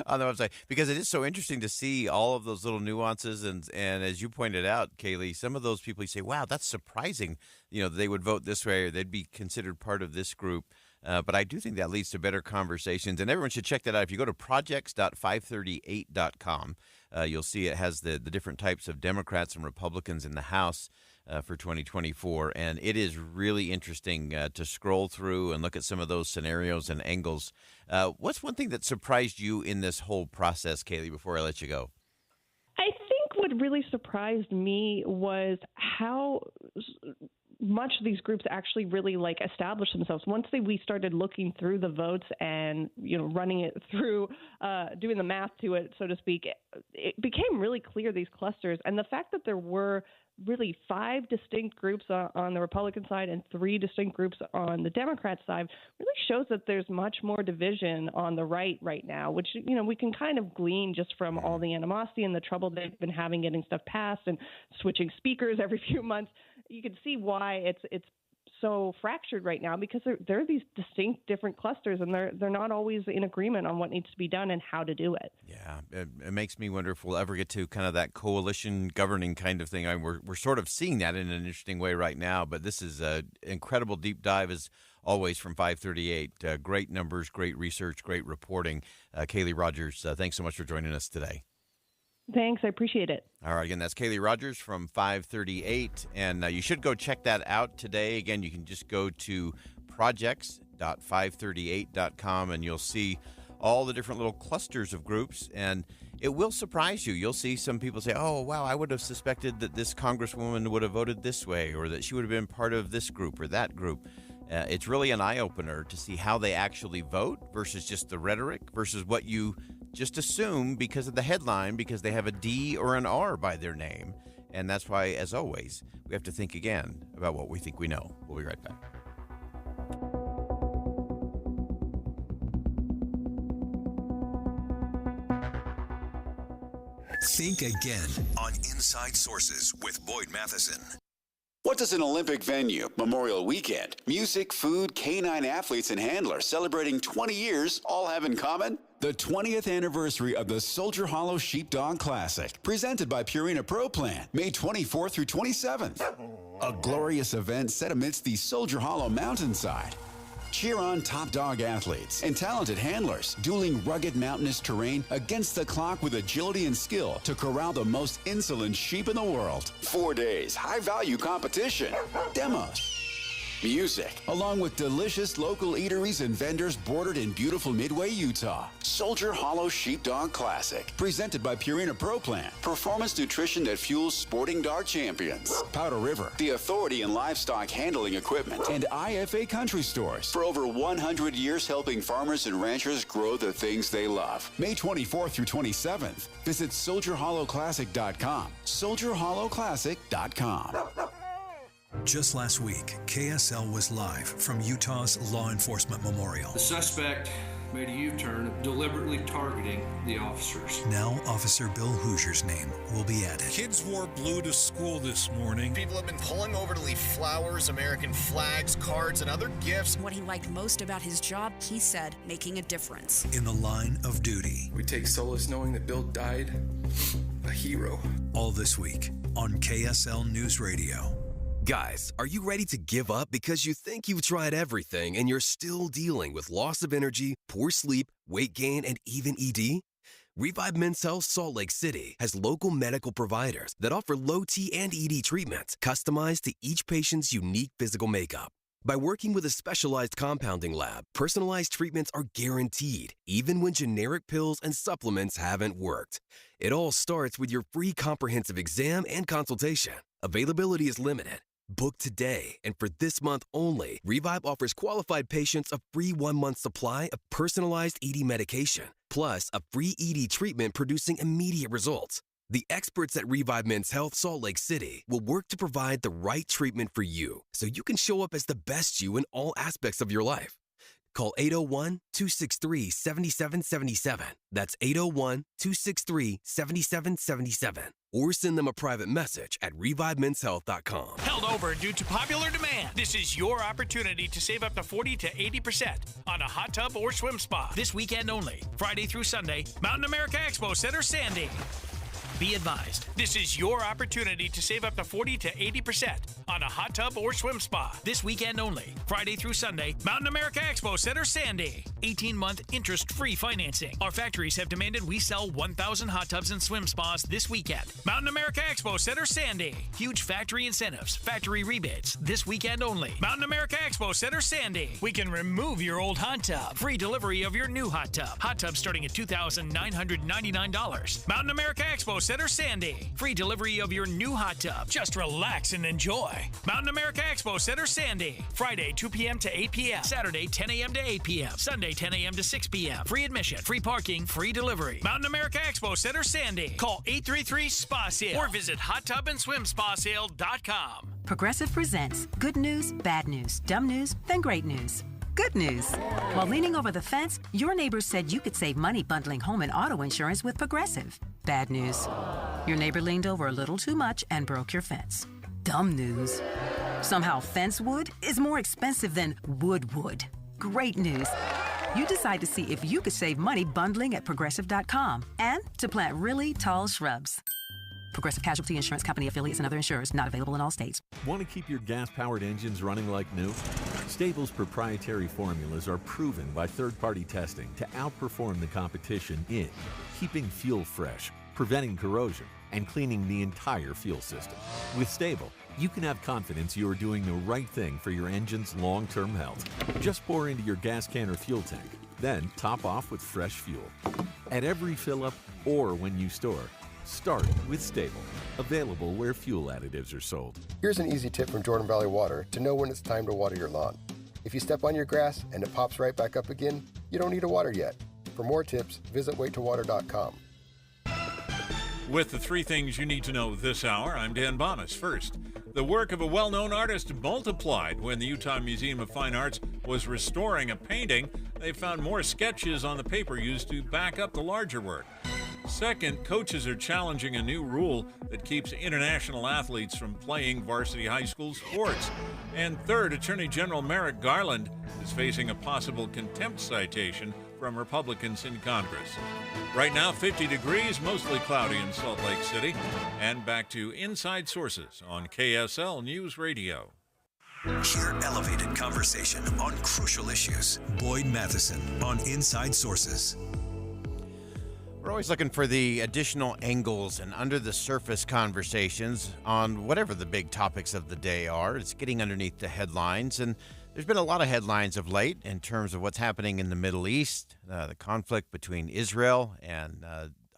on the website because it is so interesting to see all of those little nuances. And as you pointed out, Kaylee, some of those people you say, "Wow, that's surprising." They would vote this way, or they'd be considered part of this group. But I do think that leads to better conversations, and everyone should check that out. If you go to projects.538.com, you'll see it has the different types of Democrats and Republicans in the House for 2024, and it is really interesting to scroll through and look at some of those scenarios and angles. What's one thing that surprised you in this whole process, Kaylee, before I let you go? I think what really surprised me was how much these groups actually really established themselves. Once we started looking through the votes and running it through, doing the math to it, so to speak, it became really clear, these clusters. And the fact that there were really 5 distinct groups on the Republican side and 3 distinct groups on the Democrat side really shows that there's much more division on the right now, which, we can kind of glean just from all the animosity and the trouble they've been having getting stuff passed and switching speakers every few months. You can see why it's so fractured right now, because there are these distinct different clusters, and they're not always in agreement on what needs to be done and how to do it. Yeah, it makes me wonder if we'll ever get to kind of that coalition governing kind of thing. We're sort of seeing that in an interesting way right now, but this is an incredible deep dive, as always, from 538. Great numbers, great research, great reporting. Kaylee Rogers, thanks so much for joining us today. Thanks. I appreciate it. All right. Again, that's Kaylee Rogers from 538. And you should go check that out today. Again, you can just go to projects.538.com and you'll see all the different little clusters of groups. And it will surprise you. You'll see some people say, oh, wow, I would have suspected that this congresswoman would have voted this way, or that she would have been part of this group or that group. It's really an eye-opener to see how they actually vote versus just the rhetoric versus what you just assume because of the headline, because they have a D or an R by their name. And that's why, as always, we have to think again about what we think we know. We'll be right back. Think again on Inside Sources with Boyd Matheson. What does an Olympic venue, Memorial Weekend, music, food, canine athletes, and handlers celebrating 20 years all have in common? The 20th anniversary of the Soldier Hollow Sheepdog Classic, presented by Purina Pro Plan, May 24th through 27th. A glorious event set amidst the Soldier Hollow mountainside. Cheer on top dog athletes and talented handlers, dueling rugged mountainous terrain against the clock with agility and skill to corral the most insolent sheep in the world. 4 days, high-value competition, demos, music, along with delicious local eateries and vendors bordered in beautiful Midway, Utah. Soldier Hollow Sheepdog Classic, presented by Purina Pro Plan, performance nutrition that fuels sporting dog champions. Powder River, the authority in livestock handling equipment, and IFA Country Stores, for over 100 years helping farmers and ranchers grow the things they love. May 24th through 27th. Visit SoldierHollowClassic.com. SoldierHollowClassic.com. Just last week, KSL was live from Utah's Law Enforcement Memorial. The suspect made a U-turn, deliberately targeting the officers. Now, Officer Bill Hoosier's name will be added. Kids wore blue to school this morning. People have been pulling over to leave flowers, American flags, cards, and other gifts. What he liked most about his job, he said, making a difference. In the line of duty. We take solace knowing that Bill died a hero. All this week on KSL News Radio. Guys, are you ready to give up because you think you've tried everything and you're still dealing with loss of energy, poor sleep, weight gain, and even ED? Revive Men's Health Salt Lake City has local medical providers that offer low T and ED treatments customized to each patient's unique physical makeup. By working with a specialized compounding lab, personalized treatments are guaranteed, even when generic pills and supplements haven't worked. It all starts with your free comprehensive exam and consultation. Availability is limited. Book today, and for this month only, Revive offers qualified patients a free 1-month supply of personalized ED medication, plus a free ED treatment producing immediate results. The experts at Revive Men's Health Salt Lake City will work to provide the right treatment for you so you can show up as the best you in all aspects of your life. Call 801-263-7777. That's 801-263-7777. Or send them a private message at ReviveMen'sHealth.com. Held over due to popular demand. This is your opportunity to save up to 40 to 80% on a hot tub or swim spa. This weekend only, Friday through Sunday, Mountain America Expo Center, Sandy. Be advised, this is your opportunity to save up to 40 to 80% on a hot tub or swim spa. This weekend only, Friday through Sunday, Mountain America Expo Center, Sandy. 18-month interest-free financing. Our factories have demanded we sell 1,000 hot tubs and swim spas this weekend. Mountain America Expo Center, Sandy. Huge factory incentives, factory rebates. This weekend only, Mountain America Expo Center, Sandy. We can remove your old hot tub. Free delivery of your new hot tub. Hot tub starting at $2,999. Mountain America Expo Center, Sandy. Free delivery of your new hot tub. Just relax and enjoy. Mountain America Expo Center, Sandy. Friday, 2 p.m. to 8 p.m. Saturday, 10 a.m. to 8 p.m. Sunday, 10 a.m. to 6 p.m. Free admission, free parking, free delivery. Mountain America Expo Center, Sandy. Call 833-SPA-SALE or visit hottubandSwimSpaSale.com. Progressive presents good news, bad news, dumb news, then great news. Good news. While leaning over the fence, your neighbor said you could save money bundling home and auto insurance with Progressive. Bad news. Your neighbor leaned over a little too much and broke your fence. Dumb news. Somehow fence wood is more expensive than wood. Great news. You decide to see if you could save money bundling at Progressive.com and to plant really tall shrubs. Progressive Casualty Insurance Company affiliates and other insurers not available in all states. Want to keep your gas-powered engines running like new? Stable's proprietary formulas are proven by third-party testing to outperform the competition in keeping fuel fresh, preventing corrosion, and cleaning the entire fuel system. With Stable, you can have confidence you are doing the right thing for your engine's long-term health. Just pour into your gas can or fuel tank, then top off with fresh fuel. At every fill-up or when you store, start with Stable. Available where fuel additives are sold. Here's an easy tip from Jordan Valley Water to know when it's time to water your lawn. If you step on your grass and it pops right back up again, you don't need to water yet. For more tips, visit waittowater.com. With the 3 things you need to know this hour, I'm Dan Bomas. First, the work of a well-known artist multiplied when the Utah Museum of Fine Arts was restoring a painting. They found more sketches on the paper used to back up the larger work. Second, coaches are challenging a new rule that keeps international athletes from playing varsity high school sports. And third, Attorney General Merrick Garland is facing a possible contempt citation from Republicans in Congress. Right now, 50 degrees, mostly cloudy in Salt Lake City. And back to Inside Sources on KSL News Radio. Hear elevated conversation on crucial issues. Boyd Matheson on Inside Sources. We're always looking for the additional angles and under-the-surface conversations on whatever the big topics of the day are. It's getting underneath the headlines, and there's been a lot of headlines of late in terms of what's happening in the Middle East, the conflict between Israel and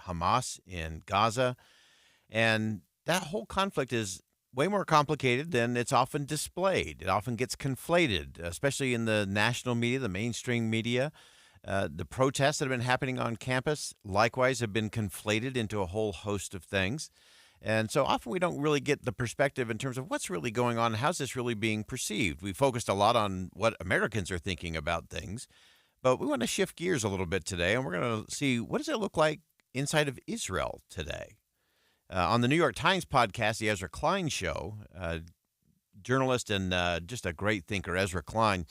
Hamas in Gaza. And that whole conflict is way more complicated than it's often displayed. It often gets conflated, especially in the national media, the mainstream media. The protests that have been happening on campus, likewise, have been conflated into a whole host of things. And so often we don't really get the perspective in terms of what's really going on. How's this really being perceived? We focused a lot on what Americans are thinking about things, but we want to shift gears a little bit today, and we're going to see what does it look like inside of Israel today. On the New York Times podcast, The Ezra Klein Show, journalist and just a great thinker, Ezra Klein,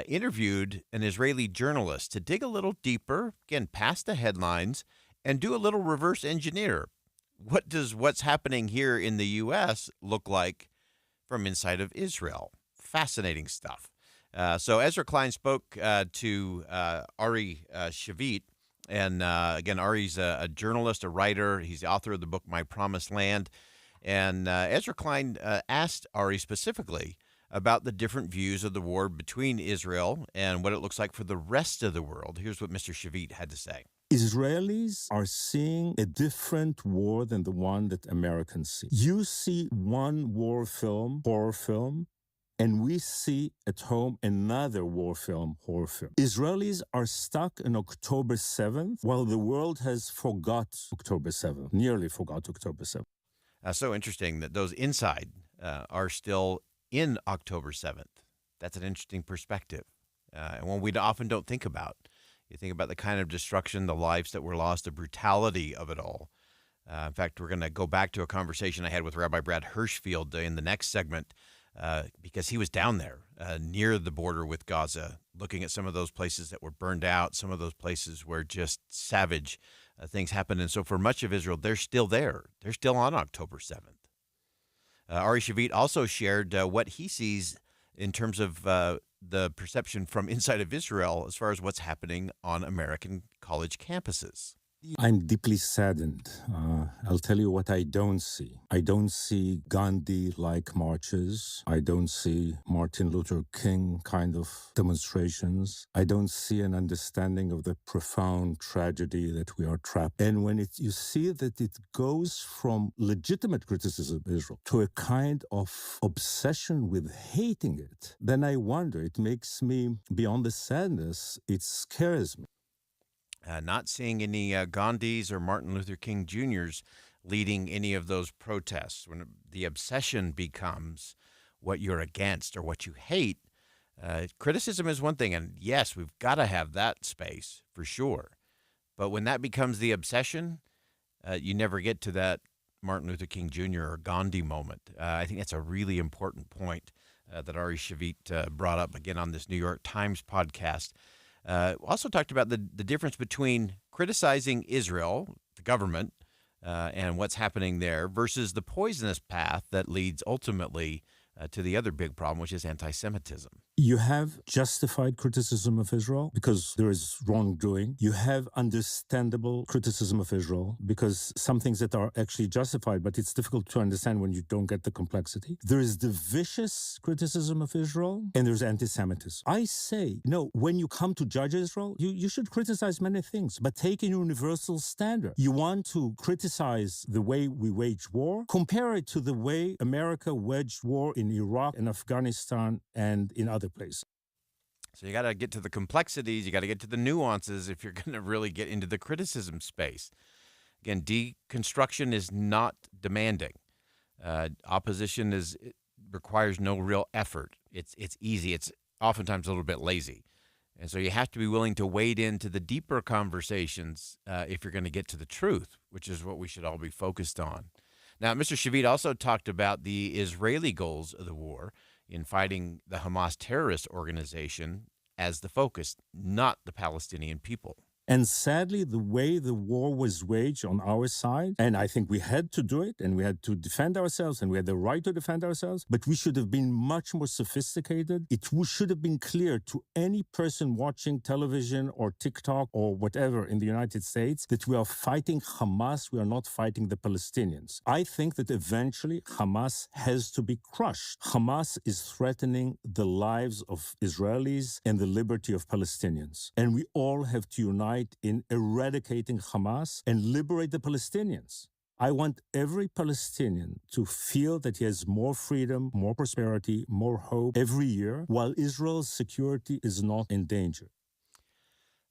interviewed an Israeli journalist to dig a little deeper, again, past the headlines, and do a little reverse engineer. What does what's happening here in the U.S. look like from inside of Israel? Fascinating stuff. So Ezra Klein spoke to Ari Shavit. And again, Ari's a journalist, a writer. He's the author of the book My Promised Land. And Ezra Klein asked Ari specifically about the different views of the war between Israel and what it looks like for the rest of the world. Here's what Mr. Shavit had to say. Israelis are seeing a different war than the one that Americans see. You see one war film, horror film, and we see at home another war film, horror film. Israelis are stuck on October 7th, while the world has forgot October 7th, nearly forgot October 7th. So interesting that those inside are still in October 7th. That's an interesting perspective, and one we often don't think about. You think about the kind of destruction, the lives that were lost, the brutality of it all. In fact, we're going to go back to a conversation I had with Rabbi Brad Hirschfield in the next segment because he was down there near the border with Gaza, looking at some of those places that were burned out, some of those places where just savage things happened. And so for much of Israel, they're still there. They're still on October 7th. Ari Shavit also shared what he sees in terms of the perception from inside of Israel as far as what's happening on American college campuses. I'm deeply saddened. I'll tell you what I don't see. I don't see Gandhi-like marches. I don't see Martin Luther King kind of demonstrations. I don't see an understanding of the profound tragedy that we are trapped. And when you see that it goes from legitimate criticism of Israel to a kind of obsession with hating it, then I wonder, it makes me, beyond the sadness, it scares me. Not seeing any Gandhis or Martin Luther King Jr.'s leading any of those protests. When the obsession becomes what you're against or what you hate, criticism is one thing. And yes, we've got to have that space for sure. But when that becomes the obsession, you never get to that Martin Luther King Jr. or Gandhi moment. I think that's a really important point that Ari Shavit brought up again on this New York Times podcast. Also talked about the difference between criticizing Israel, the government, and what's happening there versus the poisonous path that leads ultimately to the other big problem, which is anti-Semitism. You have justified criticism of Israel because there is wrongdoing. You have understandable criticism of Israel because some things that are actually justified, but it's difficult to understand when you don't get the complexity. There is the vicious criticism of Israel, and there's anti-Semitism. I say, when you come to judge Israel, you should criticize many things, but take a universal standard. You want to criticize the way we wage war, compare it to the way America waged war in Iraq and Afghanistan and in other places. So you got to get to the complexities, you got to get to the nuances if you're going to really get into the criticism space. Again, deconstruction is not demanding. Opposition requires no real effort. It's easy. It's oftentimes a little bit lazy. And so you have to be willing to wade into the deeper conversations if you're going to get to the truth, which is what we should all be focused on. Now, Mr. Shavit also talked about the Israeli goals of the war in fighting the Hamas terrorist organization as the focus, not the Palestinian people. And sadly, the way the war was waged on our side, and I think we had to do it, and we had to defend ourselves, and we had the right to defend ourselves, but we should have been much more sophisticated. It should have been clear to any person watching television or TikTok or whatever in the United States that we are fighting Hamas, we are not fighting the Palestinians. I think that eventually Hamas has to be crushed. Hamas is threatening the lives of Israelis and the liberty of Palestinians. And we all have to unite in eradicating Hamas and liberate the Palestinians. I want every Palestinian to feel that he has more freedom, more prosperity, more hope every year, while Israel's security is not in danger.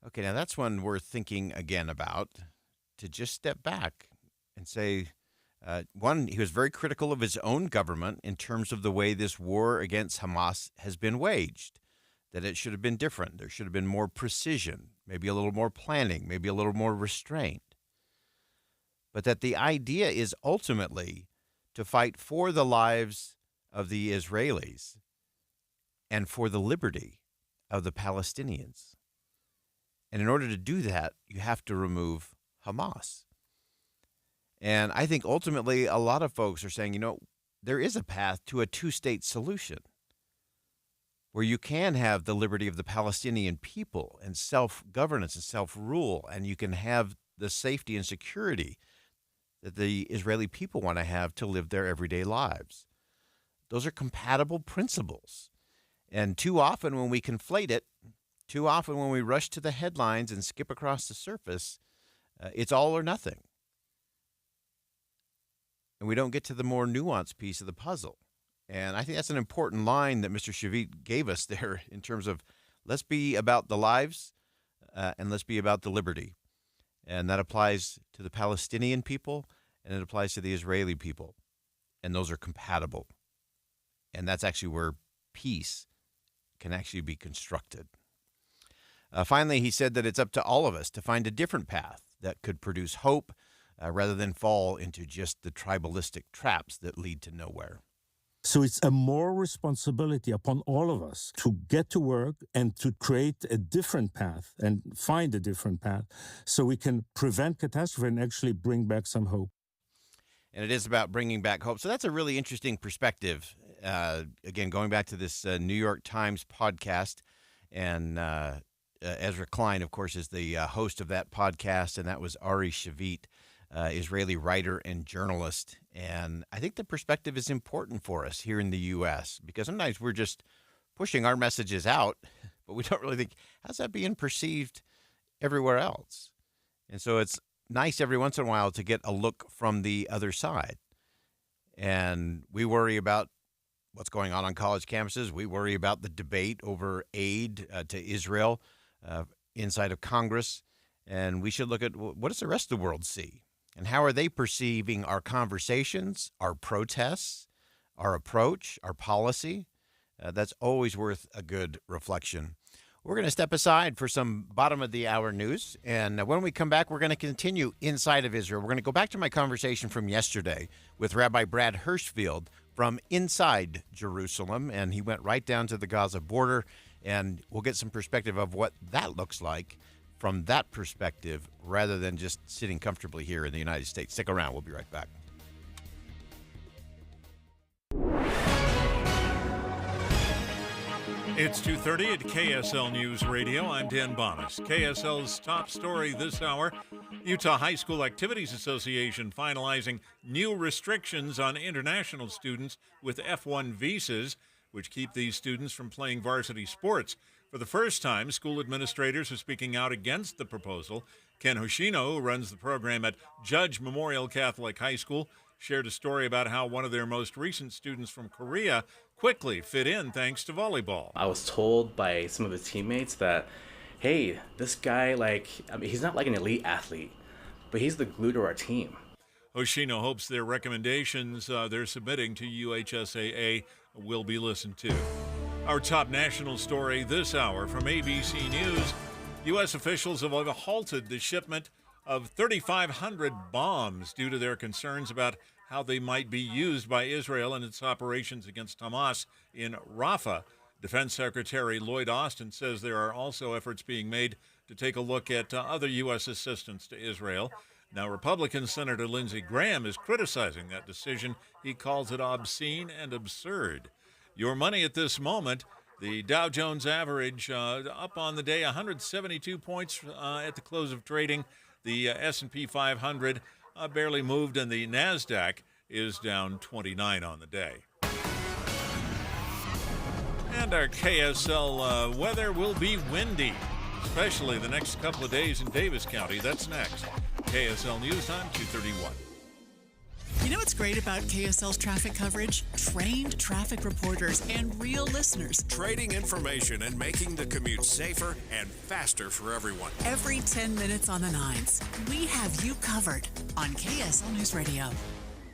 Okay, now that's one worth thinking again about, to just step back and say, one, he was very critical of his own government in terms of the way this war against Hamas has been waged, that it should have been different. There should have been more precision, maybe a little more planning, maybe a little more restraint. But that the idea is ultimately to fight for the lives of the Israelis and for the liberty of the Palestinians. And in order to do that, you have to remove Hamas. And I think ultimately a lot of folks are saying, there is a path to a two-state solution where you can have the liberty of the Palestinian people and self-governance and self-rule, and you can have the safety and security that the Israeli people want to have to live their everyday lives. Those are compatible principles. And too often when we conflate it, too often when we rush to the headlines and skip across the surface, it's all or nothing. And we don't get to the more nuanced piece of the puzzle. And I think that's an important line that Mr. Shavit gave us there in terms of let's be about the lives and let's be about the liberty. And that applies to the Palestinian people and it applies to the Israeli people. And those are compatible. And that's actually where peace can actually be constructed. Finally, he said that it's up to all of us to find a different path that could produce hope rather than fall into just the tribalistic traps that lead to nowhere. So it's a moral responsibility upon all of us to get to work and to create a different path and find a different path so we can prevent catastrophe and actually bring back some hope. And it is about bringing back hope. So that's a really interesting perspective. Again, going back to this New York Times podcast, and Ezra Klein, of course, is the host of that podcast, and that was Ari Shavit, Israeli writer and journalist. And I think the perspective is important for us here in the U.S. because sometimes we're just pushing our messages out, but we don't really think, how's that being perceived everywhere else? And so it's nice every once in a while to get a look from the other side. And we worry about what's going on college campuses. We worry about the debate over aid to Israel inside of Congress. And we should look at what does the rest of the world see? And how are they perceiving our conversations, our protests, our approach, our policy? That's always worth a good reflection. We're going to step aside for some bottom-of-the-hour news. And when we come back, we're going to continue inside of Israel. We're going to go back to my conversation from yesterday with Rabbi Brad Hirschfield from inside Jerusalem. And he went right down to the Gaza border. And we'll get some perspective of what that looks like from that perspective rather than just sitting comfortably here in the United States. Stick around. We'll be right back. It's 2:30 at KSL News Radio. I'm Dan Bonas. KSL's top story this hour, Utah High School Activities Association finalizing new restrictions on international students with F1 visas, which keep these students from playing varsity sports. For the first time, school administrators are speaking out against the proposal. Ken Hoshino, who runs the program at Judge Memorial Catholic High School, shared a story about how one of their most recent students from Korea quickly fit in thanks to volleyball. I was told by some of his teammates that, hey, this guy, he's not like an elite athlete, but he's the glue to our team. Hoshino hopes their recommendations they're submitting to UHSAA will be listened to. Our top national story this hour from ABC News. U.S. officials have halted the shipment of 3,500 bombs due to their concerns about how they might be used by Israel in its operations against Hamas in Rafah. Defense Secretary Lloyd Austin says there are also efforts being made to take a look at other U.S. assistance to Israel. Now, Republican Senator Lindsey Graham is criticizing that decision. He calls it obscene and absurd. Your money at this moment, the Dow Jones average up on the day, 172 points at the close of trading. The S&P 500 barely moved, and the NASDAQ is down 29 on the day. And our KSL weather will be windy, especially the next couple of days in Davis County. That's next. KSL News Time, 2:31. You know what's great about KSL's traffic coverage? Trained traffic reporters and real listeners. Trading information and making the commute safer and faster for everyone. Every 10 minutes on the 9s, we have you covered on KSL News Radio.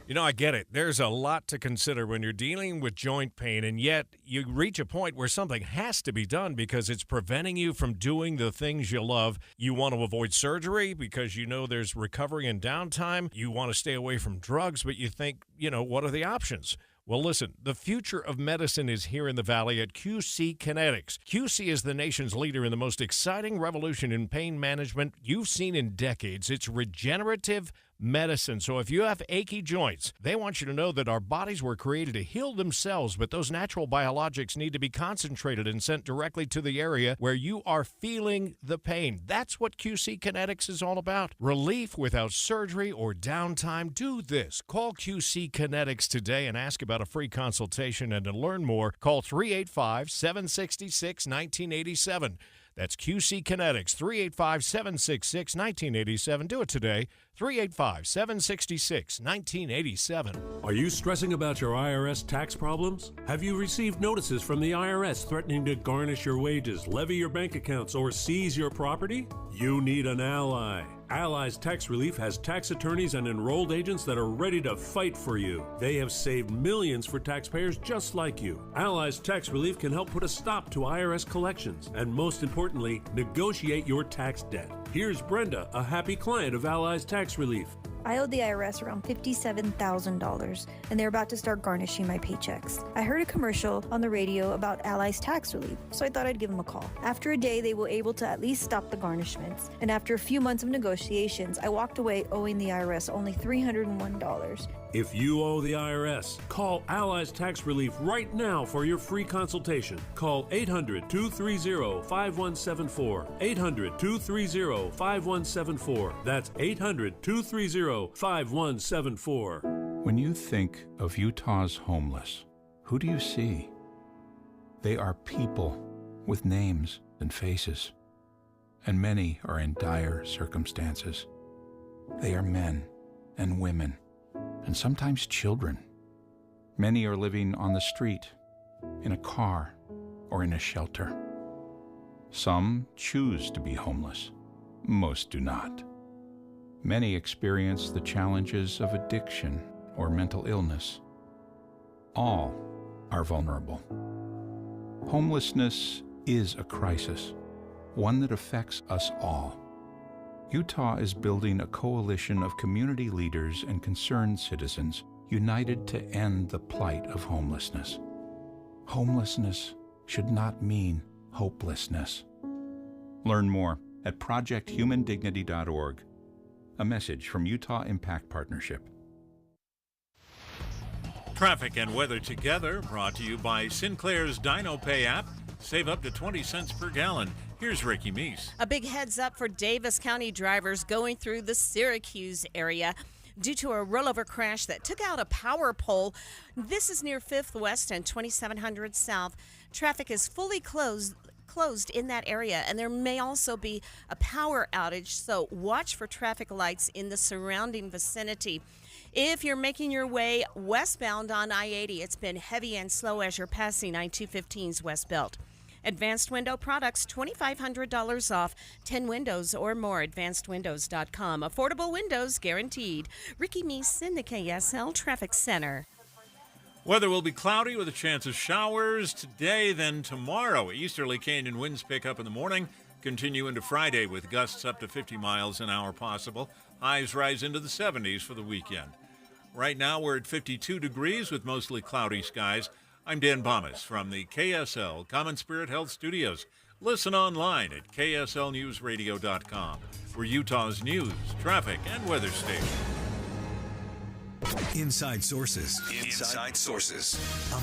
You know, I get it. There's a lot to consider when you're dealing with joint pain, and yet you reach a point where something has to be done because it's preventing you from doing the things you love. You want to avoid surgery because you know there's recovery and downtime. You want to stay away from drugs, but you think, what are the options? Well, listen, the future of medicine is here in the Valley at QC Kinetics. QC is the nation's leader in the most exciting revolution in pain management you've seen in decades. It's regenerative medicine. So if you have achy joints, they want you to know that our bodies were created to heal themselves, but those natural biologics need to be concentrated and sent directly to the area where you are feeling the pain. That's what QC Kinetics is all about. Relief without surgery or downtime. Do this. Call QC Kinetics today and ask about a free consultation, and to learn more, call 385-766-1987. That's QC Kinetics, 385-766-1987. Do it today, 385-766-1987. Are you stressing about your IRS tax problems? Have you received notices from the IRS threatening to garnish your wages, levy your bank accounts, or seize your property? You need an ally. Allies Tax Relief has tax attorneys and enrolled agents that are ready to fight for you. They have saved millions for taxpayers just like you. Allies Tax Relief can help put a stop to IRS collections and, most importantly, negotiate your tax debt. Here's Brenda, a happy client of Allies Tax Relief. I owed the IRS around $57,000, and they're about to start garnishing my paychecks. I heard a commercial on the radio about Allies Tax Relief, so I thought I'd give them a call. After a day, they were able to at least stop the garnishments, and after a few months of negotiations, I walked away owing the IRS only $301. If you owe the IRS, call Allies Tax Relief right now for your free consultation. Call 800-230-5174. 800-230-5174. That's 800-230-5174. When you think of Utah's homeless, who do you see? They are people with names and faces, and many are in dire circumstances. They are men and women, and sometimes children. Many are living on the street, in a car, or in a shelter. Some choose to be homeless. Most do not. Many experience the challenges of addiction or mental illness. All are vulnerable. Homelessness is a crisis, one that affects us all. Utah is building a coalition of community leaders and concerned citizens united to end the plight of homelessness. Homelessness should not mean hopelessness. Learn more at projecthumandignity.org. A message from Utah Impact Partnership. Traffic and weather together, brought to you by Sinclair's DinoPay app. Save up to 20 cents per gallon. Here's Ricky Meese. A big heads up for Davis County drivers going through the Syracuse area due to a rollover crash that took out a power pole. This is near 5th West and 2700 South. Traffic is fully closed closed in that area, and there may also be a power outage, so watch for traffic lights in the surrounding vicinity. If you're making your way westbound on I-80, it's been heavy and slow as you're passing I-215's West Belt. Advanced Window Products, $2,500 off, 10 windows or more, advancedwindows.com. Affordable windows guaranteed. Ricky Meese in the KSL Traffic Center. Weather will be cloudy with a chance of showers today, then tomorrow. Easterly Canyon winds pick up in the morning, continue into Friday with gusts up to 50 miles an hour possible. Highs rise into the 70s for the weekend. Right now we're at 52 degrees with mostly cloudy skies. I'm Dan Bomas from the KSL Common Spirit Health Studios. Listen online at kslnewsradio.com. We're Utah's news, traffic, and weather station. Inside Sources. Inside Sources.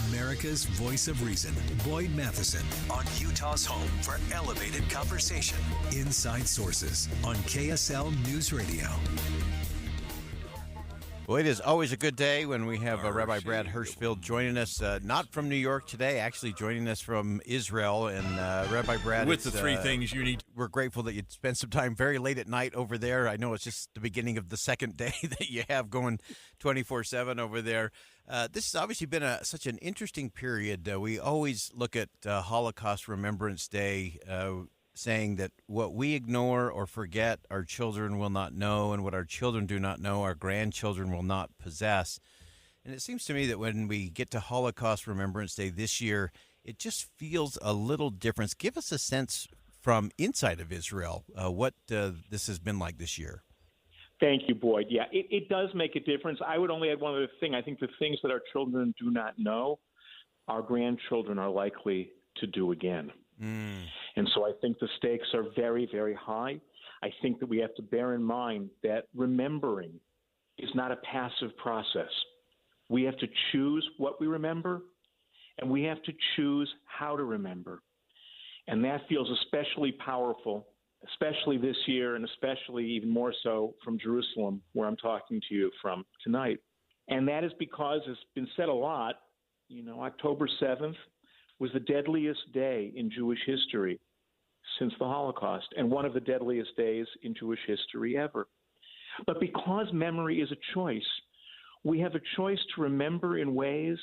America's voice of reason. Boyd Matheson On Utah's home for elevated conversation. Inside Sources on KSL News Radio. Well, it is always a good day when we have Rabbi Brad Hirschfield joining us, not from New York today, actually joining us from Israel. And Rabbi Brad, with the three things you need. We're grateful that you'd spend some time very late at night over there. I know it's just the beginning of the second day that you have going 24/7 over there. This has obviously been such an interesting period. We always look at Holocaust Remembrance Day saying that what we ignore or forget, our children will not know, and what our children do not know, our grandchildren will not possess. And it seems to me that when we get to Holocaust Remembrance Day this year, it just feels a little different. Give us a sense from inside of Israel what this has been like this year. Thank you, Boyd. Yeah, it does make a difference. I would only add one other thing. I think the things that our children do not know, our grandchildren are likely to do again. And so I think the stakes are very, very high. I think that we have to bear in mind that remembering is not a passive process. We have to choose what we remember, and we have to choose how to remember. And that feels especially powerful, especially this year, and especially even more so from Jerusalem, where I'm talking to you from tonight. And that is because it's been said a lot, October 7th was the deadliest day in Jewish history since the Holocaust, and one of the deadliest days in Jewish history ever. But because memory is a choice, we have a choice to remember in ways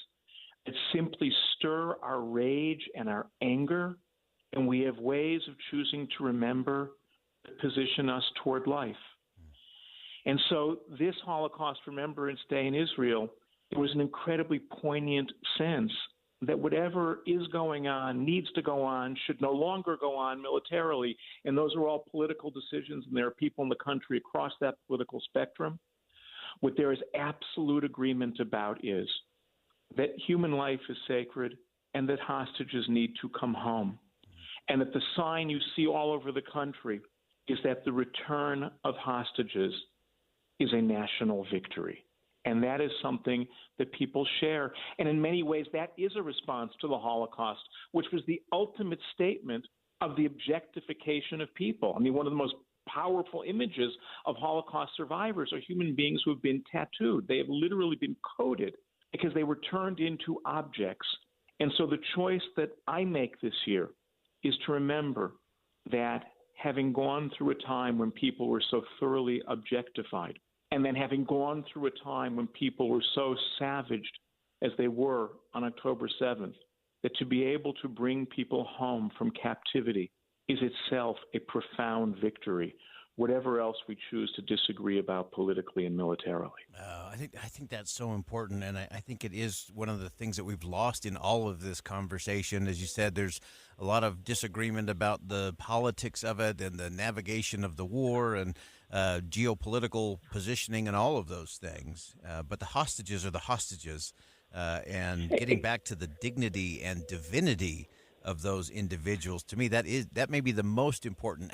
that simply stir our rage and our anger, and we have ways of choosing to remember that position us toward life. And so this Holocaust Remembrance Day in Israel, there was an incredibly poignant sense that whatever is going on, needs to go on, should no longer go on militarily. And those are all political decisions, and there are people in the country across that political spectrum. What there is absolute agreement about is that human life is sacred and that hostages need to come home. And that the sign you see all over the country is that the return of hostages is a national victory. And that is something that people share. And in many ways, that is a response to the Holocaust, which was the ultimate statement of the objectification of people. I mean, one of the most powerful images of Holocaust survivors are human beings who have been tattooed. They have literally been coded because they were turned into objects. And so the choice that I make this year is to remember that having gone through a time when people were so thoroughly objectified, and then having gone through a time when people were so savaged as they were on October 7th, that to be able to bring people home from captivity is itself a profound victory, whatever else we choose to disagree about politically and militarily. I think that's so important, and I think it is one of the things that we've lost in all of this conversation. As you said, there's a lot of disagreement about the politics of it and the navigation of the war and geopolitical positioning and all of those things. But the hostages are the hostages, and getting back to the dignity and divinity of those individuals, to me, that may be the most important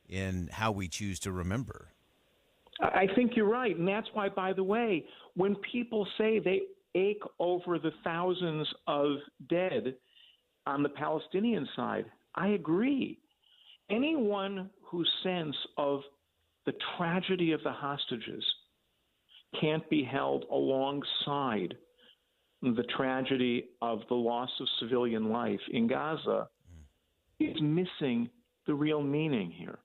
in how we choose to remember. I think you're right. And that's why, by the way, when people say they ache over the thousands of dead on the Palestinian side, I agree. Anyone whose sense of the tragedy of the hostages can't be held alongside the tragedy of the loss of civilian life in Gaza is missing the real meaning here.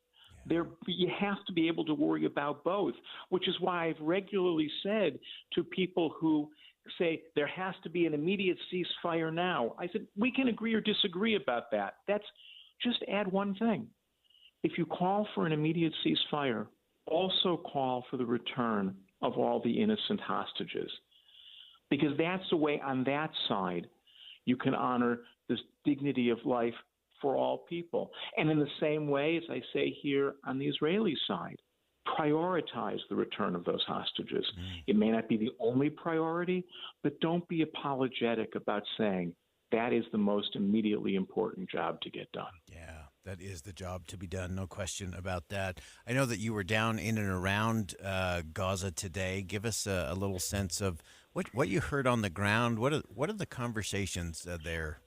You have to be able to worry about both, which is why I've regularly said to people who say there has to be an immediate ceasefire now. I said, we can agree or disagree about that. That's just add one thing. If you call for an immediate ceasefire, also call for the return of all the innocent hostages, because that's the way on that side you can honor this dignity of life for all people. And in the same way, as I say here on the Israeli side, prioritize the return of those hostages. It may not be the only priority, but don't be apologetic about saying that is the most immediately important job to get done. Yeah, that is the job to be done. No question about that. I know that you were down in and around Gaza today. Give us a little sense of what you heard on the ground. What are the conversations there?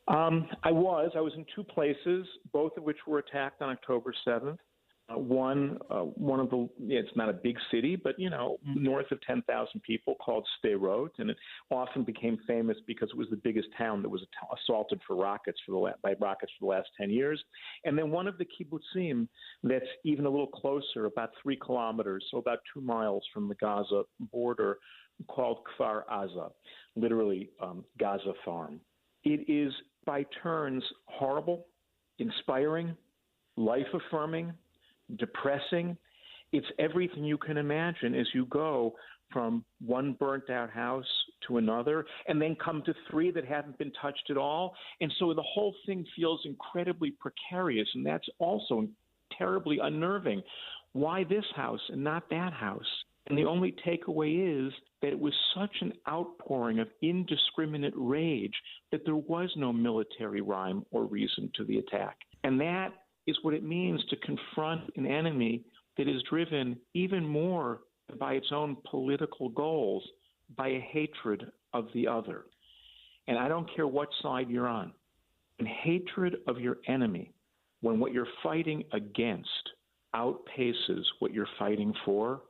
I was in two places, both of which were attacked on October 7th. One of the, it's not a big city, but, north of 10,000 people, called Sderot, and it often became famous because it was the biggest town that was assaulted by rockets for the last 10 years. And then one of the kibbutzim that's even a little closer, about 3 kilometers, so about 2 miles from the Gaza border, called Kfar Aza, literally Gaza Farm. It is by turns horrible, inspiring, life-affirming, depressing. It's everything you can imagine as you go from one burnt-out house to another, and then come to 3 that haven't been touched at all. And so the whole thing feels incredibly precarious, and that's also terribly unnerving. Why this house and not that house? And the only takeaway is that it was such an outpouring of indiscriminate rage that there was no military rhyme or reason to the attack. And that is what it means to confront an enemy that is driven even more by its own political goals, by a hatred of the other. And I don't care what side you're on. In hatred of your enemy, when what you're fighting against outpaces what you're fighting for,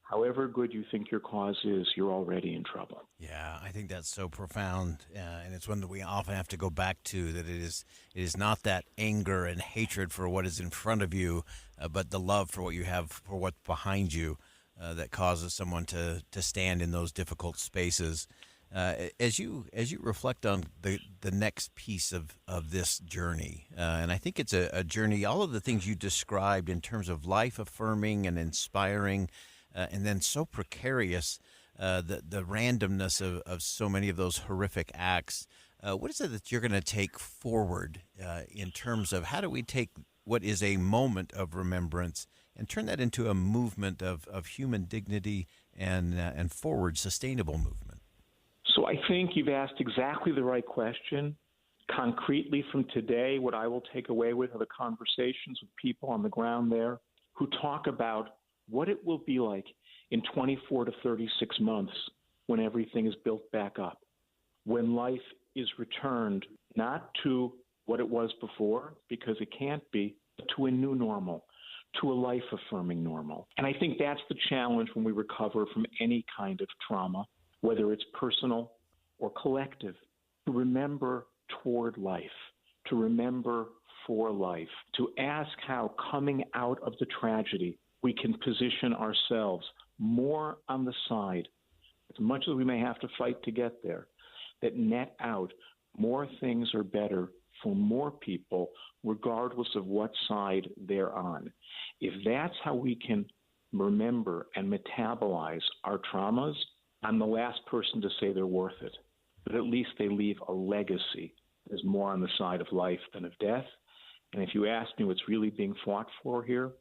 however good you think your cause is, you're already in trouble. Yeah, I think that's so profound, and it's one that we often have to go back to, that it is not that anger and hatred for what is in front of you, but the love for what you have, for what's behind you, that causes someone to stand in those difficult spaces. As you reflect on the next piece of this journey, and I think it's a journey, all of the things you described in terms of life-affirming and inspiring, and then so precarious, the randomness of so many of those horrific acts. What is it that you're going to take forward in terms of how do we take what is a moment of remembrance and turn that into a movement of human dignity and forward sustainable movement? So I think you've asked exactly the right question. Concretely from today, what I will take away with are the conversations with people on the ground there who talk about what it will be like in 24 to 36 months when everything is built back up, when life is returned not to what it was before, because it can't be, but to a new normal, to a life-affirming normal. And I think that's the challenge when we recover from any kind of trauma, whether it's personal or collective, to remember toward life, to remember for life, to ask how coming out of the tragedy we can position ourselves more on the side, as much as we may have to fight to get there, that net out more things are better for more people, regardless of what side they're on. If that's how we can remember and metabolize our traumas, I'm the last person to say they're worth it. But at least they leave a legacy that is more on the side of life than of death. And if you ask me what's really being fought for here,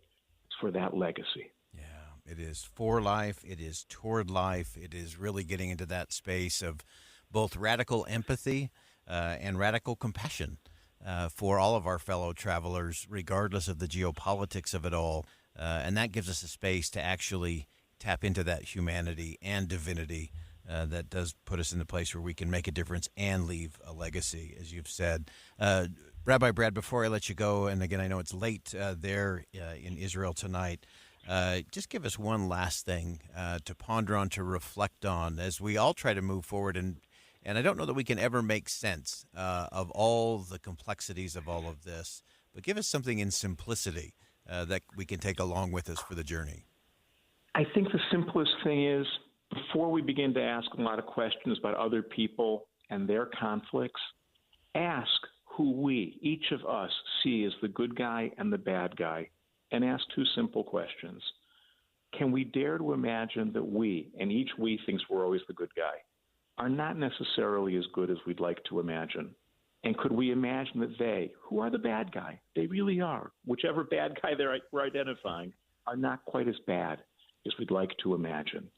it's for that legacy. Yeah, it is for life. It is toward life. It is really getting into that space of both radical empathy and radical compassion for all of our fellow travelers, regardless of the geopolitics of it all. And that gives us a space to actually tap into that humanity and divinity that does put us in the place where we can make a difference and leave a legacy, as you've said. Rabbi Brad, before I let you go, and again, I know it's late there in Israel tonight, just give us one last thing to ponder on, to reflect on, as we all try to move forward and And I don't know that we can ever make sense of all the complexities of all of this, but give us something in simplicity that we can take along with us for the journey. I think the simplest thing is, before we begin to ask a lot of questions about other people and their conflicts, ask who we, each of us, see as the good guy and the bad guy, and ask two simple questions. Can we dare to imagine that we, and each we thinks we're always the good guy, are not necessarily as good as we'd like to imagine? And could we imagine that they, who are the bad guy, they really are, whichever bad guy we're identifying, are not quite as bad as we'd like to imagine?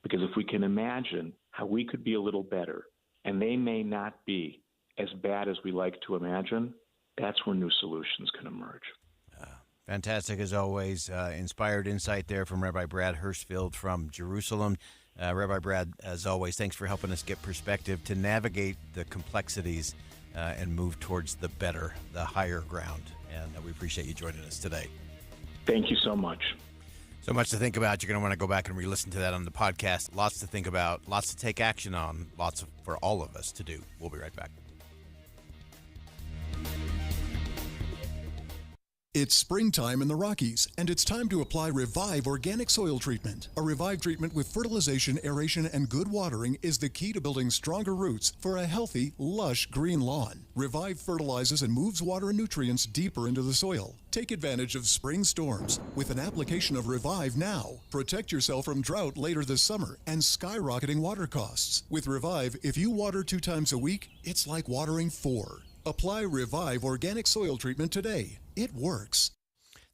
Because if we can imagine how we could be a little better, and they may not be as bad as we like to imagine, that's where new solutions can emerge. Fantastic, as always. Inspired insight there from Rabbi Brad Hirschfield from Jerusalem. Rabbi Brad, as always, thanks for helping us get perspective to navigate the complexities and move towards the better, the higher ground. And we appreciate you joining us today. Thank you so much. So much to think about. You're going to want to go back and re-listen to that on the podcast. Lots to think about, lots to take action on, for all of us to do. We'll be right back. It's springtime in the Rockies, and it's time to apply Revive Organic Soil Treatment. A Revive treatment with fertilization, aeration, and good watering is the key to building stronger roots for a healthy, lush green lawn. Revive fertilizes and moves water and nutrients deeper into the soil. Take advantage of spring storms with an application of Revive now. Protect yourself from drought later this summer and skyrocketing water costs. With Revive, if you water 2 times a week, it's like watering 4. Apply Revive Organic Soil Treatment today. It works.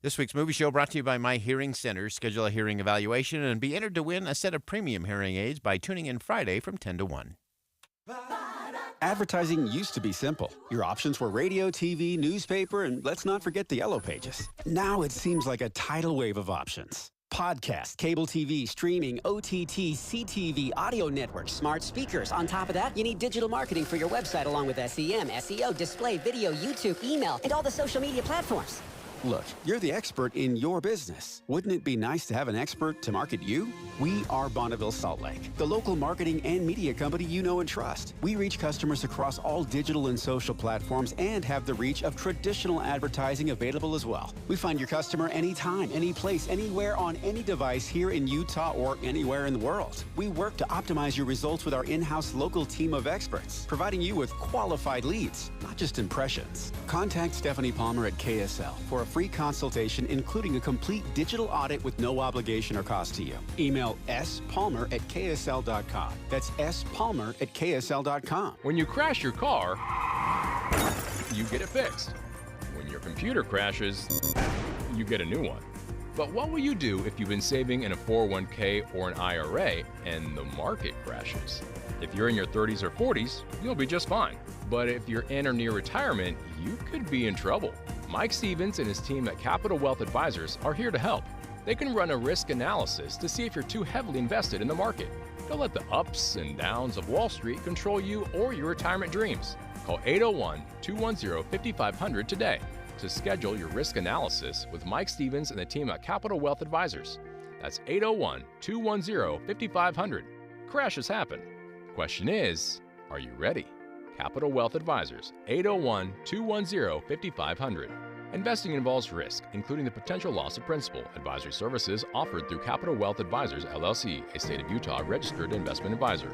This week's movie show brought to you by My Hearing Center. Schedule a hearing evaluation and be entered to win a set of premium hearing aids by tuning in Friday from 10 to 1. Advertising used to be simple. Your options were radio, TV, newspaper, and let's not forget the yellow pages. Now it seems like a tidal wave of options. Podcast, cable TV, streaming, OTT, CTV, audio networks, smart speakers. On top of that, you need digital marketing for your website along with SEM, SEO, display, video, YouTube, email, and all the social media platforms. Look, you're the expert in your business. Wouldn't it be nice to have an expert to market you? We are Bonneville Salt Lake, the local marketing and media company you know and trust. We reach customers across all digital and social platforms and have the reach of traditional advertising available as well. We find your customer anytime, any place, anywhere on any device here in Utah or anywhere in the world. We work to optimize your results with our in-house local team of experts, providing you with qualified leads, not just impressions. Contact Stephanie Palmer at KSL for a free consultation, including a complete digital audit with no obligation or cost to you. Email spalmer@ksl.com. That's spalmer@ksl.com. When you crash your car, you get it fixed. When your computer crashes, you get a new one. But what will you do if you've been saving in a 401k or an IRA and the market crashes? If you're in your 30s or 40s, you'll be just fine. But if you're in or near retirement, you could be in trouble. Mike Stevens and his team at Capital Wealth Advisors are here to help. They can run a risk analysis to see if you're too heavily invested in the market. Don't let the ups and downs of Wall Street control you or your retirement dreams. Call 801-210-5500 today to schedule your risk analysis with Mike Stevens and the team at Capital Wealth Advisors. That's 801-210-5500. Crashes happen. Question is, are you ready? Capital Wealth Advisors, 801-210-5500. Investing involves risk, including the potential loss of principal. Advisory services offered through Capital Wealth Advisors, LLC, a state of Utah registered investment advisor.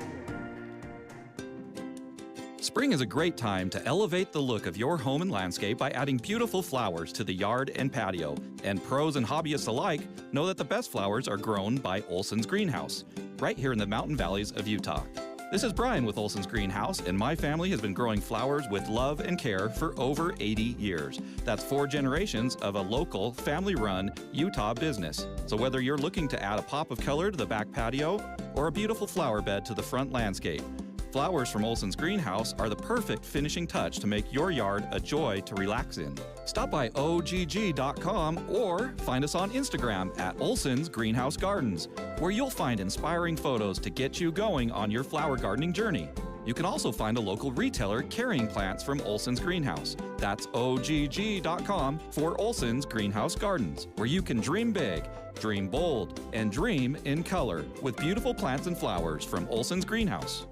Spring is a great time to elevate the look of your home and landscape by adding beautiful flowers to the yard and patio. And pros and hobbyists alike know that the best flowers are grown by Olson's Greenhouse, right here in the mountain valleys of Utah. This is Brian with Olson's Greenhouse, and my family has been growing flowers with love and care for over 80 years. That's 4 generations of a local, family-run Utah business. So whether you're looking to add a pop of color to the back patio or a beautiful flower bed to the front landscape, flowers from Olson's Greenhouse are the perfect finishing touch to make your yard a joy to relax in. Stop by OGG.com or find us on Instagram at Olson's Greenhouse Gardens, where you'll find inspiring photos to get you going on your flower gardening journey. You can also find a local retailer carrying plants from Olson's Greenhouse. That's OGG.com for Olson's Greenhouse Gardens, where you can dream big, dream bold, and dream in color with beautiful plants and flowers from Olson's Greenhouse.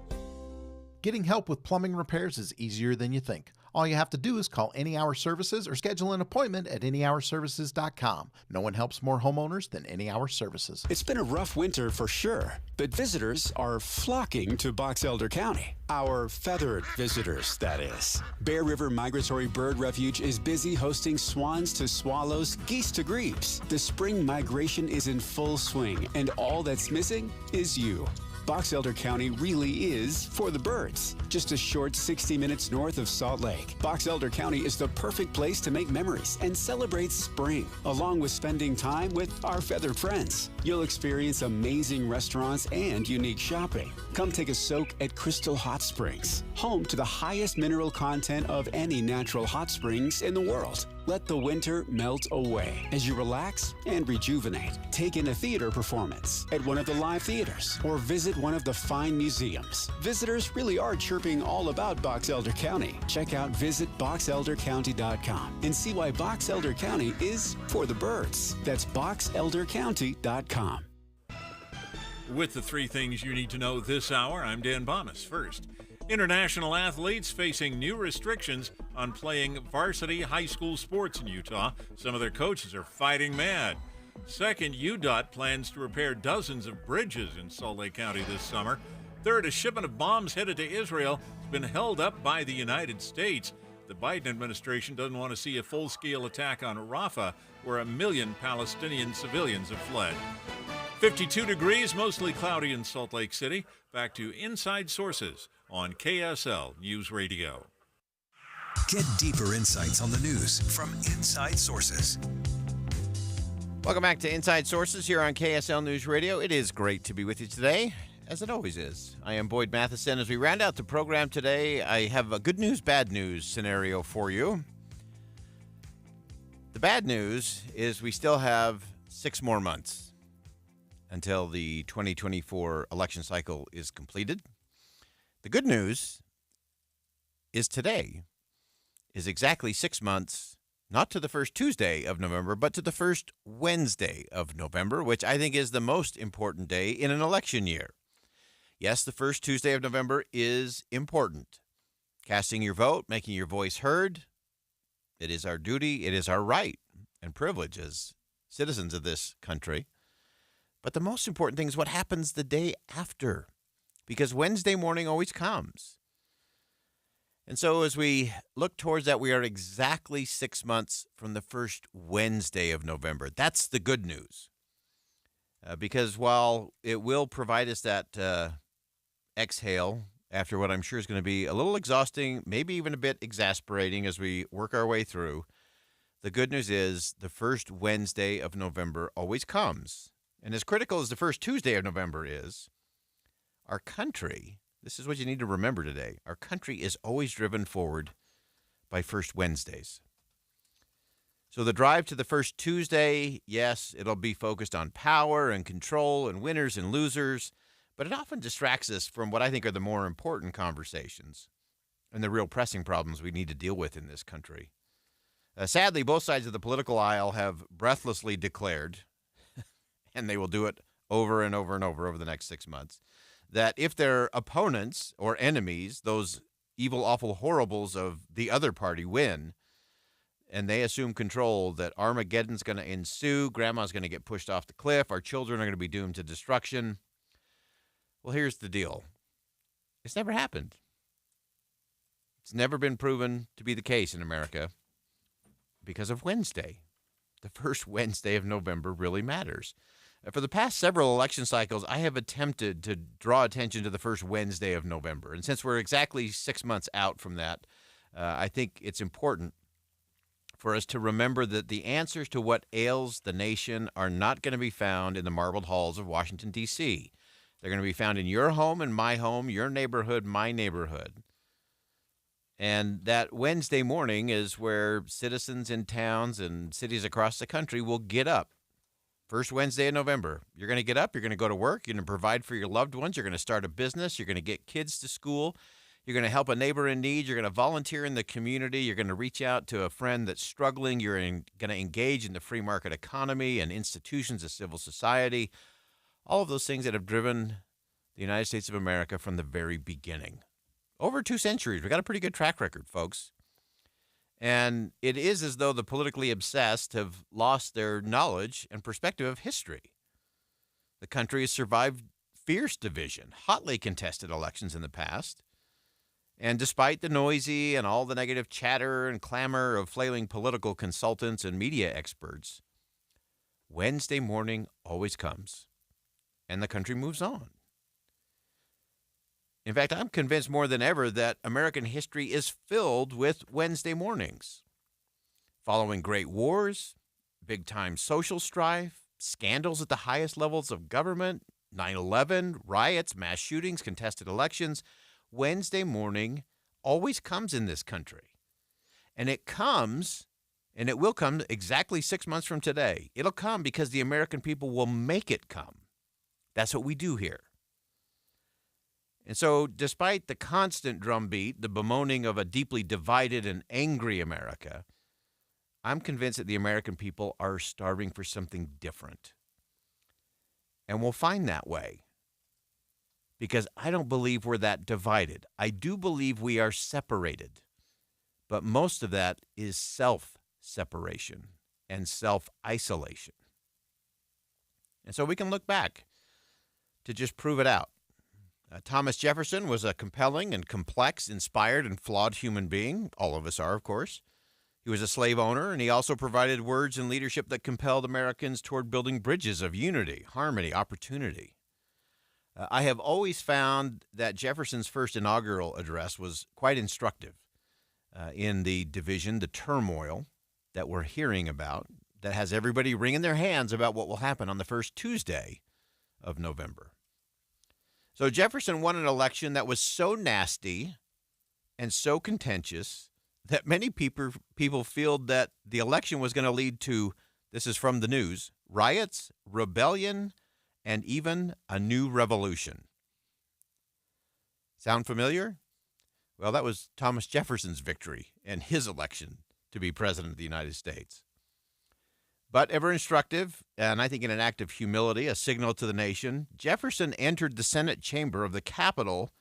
Getting help with plumbing repairs is easier than you think. All you have to do is call Any Hour Services or schedule an appointment at anyhourservices.com. No one helps more homeowners than Any Hour Services. It's been a rough winter for sure, but visitors are flocking to Box Elder County. Our feathered visitors, that is. Bear River Migratory Bird Refuge is busy hosting swans to swallows, geese to grebes. The spring migration is in full swing, and all that's missing is you. Box Elder County really is for the birds. Just a short 60 minutes north of Salt Lake, Box Elder County is the perfect place to make memories and celebrate spring, along with spending time with our feathered friends. You'll experience amazing restaurants and unique shopping. Come take a soak at Crystal Hot Springs, home to the highest mineral content of any natural hot springs in the world. Let the winter melt away as you relax and rejuvenate. Take in a theater performance at one of the live theaters or visit one of the fine museums. Visitors really are chirping all about Box Elder County. Check out visitboxeldercounty.com and see why Box Elder County is for the birds. That's boxeldercounty.com. With the 3 things you need to know this hour, I'm Dan Bomas. First, international athletes facing new restrictions on playing varsity high school sports in Utah. Some of their coaches are fighting mad. Second, UDOT plans to repair dozens of bridges in Salt Lake County this summer. Third, a shipment of bombs headed to Israel has been held up by the United States. The Biden administration doesn't want to see a full-scale attack on Rafah, where 1 million Palestinian civilians have fled. 52 degrees, mostly cloudy in Salt Lake City. Back to Inside Sources on KSL News Radio. Get deeper insights on the news from Inside Sources. Welcome back to Inside Sources here on KSL News Radio. It is great to be with you today, as it always is. I am Boyd Matheson. As we round out the program today, I have a good news, bad news scenario for you. The bad news is we still have 6 more months until the 2024 election cycle is completed. The good news is today is exactly 6 months, not to the first Tuesday of November, but to the first Wednesday of November, which I think is the most important day in an election year. Yes, the first Tuesday of November is important. Casting your vote, making your voice heard, it is our duty, it is our right and privilege as citizens of this country. But the most important thing is what happens the day after, because Wednesday morning always comes. And so as we look towards that, we are exactly 6 months from the first Wednesday of November. That's the good news. Because while it will provide us that exhale after what I'm sure is going to be a little exhausting, maybe even a bit exasperating as we work our way through, the good news is the first Wednesday of November always comes. And as critical as the first Tuesday of November is, our country, this is what you need to remember today, our country is always driven forward by first Wednesdays. So the drive to the first Tuesday, yes, it'll be focused on power and control and winners and losers, but it often distracts us from what I think are the more important conversations and the real pressing problems we need to deal with in this country. Sadly, both sides of the political aisle have breathlessly declared, and they will do it over and over and over the next 6 months, that if their opponents or enemies, those evil, awful horribles of the other party, win, and they assume control, that Armageddon's going to ensue, grandma's going to get pushed off the cliff, our children are going to be doomed to destruction. Well, here's the deal. It's never happened. It's never been proven to be the case in America because of Wednesday. The first Wednesday of November really matters. For the past several election cycles, I have attempted to draw attention to the first Wednesday of November. And since we're exactly 6 months out from that, I think it's important for us to remember that the answers to what ails the nation are not going to be found in the marbled halls of Washington, D.C. They're going to be found in your home and my home, your neighborhood, my neighborhood. And that Wednesday morning is where citizens in towns and cities across the country will get up. First Wednesday of November, you're going to get up, you're going to go to work, you're going to provide for your loved ones, you're going to start a business, you're going to get kids to school, you're going to help a neighbor in need, you're going to volunteer in the community, you're going to reach out to a friend that's struggling, you're going to engage in the free market economy and institutions of civil society, all of those things that have driven the United States of America from the very beginning. Over 2 centuries. We got a pretty good track record, folks. And it is as though the politically obsessed have lost their knowledge and perspective of history. The country has survived fierce division, hotly contested elections in the past. And despite the noisy and all the negative chatter and clamor of flailing political consultants and media experts, Wednesday morning always comes, and the country moves on. In fact, I'm convinced more than ever that American history is filled with Wednesday mornings. Following great wars, big-time social strife, scandals at the highest levels of government, 9/11, riots, mass shootings, contested elections, Wednesday morning always comes in this country. And it comes, and it will come exactly 6 months from today. It'll come because the American people will make it come. That's what we do here. And so, despite the constant drumbeat, the bemoaning of a deeply divided and angry America, I'm convinced that the American people are starving for something different. And we'll find that way. Because I don't believe we're that divided. I do believe we are separated. But most of that is self-separation and self-isolation. And so we can look back to just prove it out. Thomas Jefferson was a compelling and complex, inspired and flawed human being. All of us are, of course. He was a slave owner, and he also provided words and leadership that compelled Americans toward building bridges of unity, harmony, opportunity. I have always found that Jefferson's first inaugural address was quite instructive in the division, the turmoil that we're hearing about, that has everybody wringing their hands about what will happen on the first Tuesday of November. So Jefferson won an election that was so nasty and so contentious that many people feel that the election was going to lead to, this is from the news, riots, rebellion, and even a new revolution. Sound familiar? Well, that was Thomas Jefferson's victory and his election to be president of the United States. But ever instructive, and I think in an act of humility, a signal to the nation, Jefferson entered the Senate chamber of the Capitol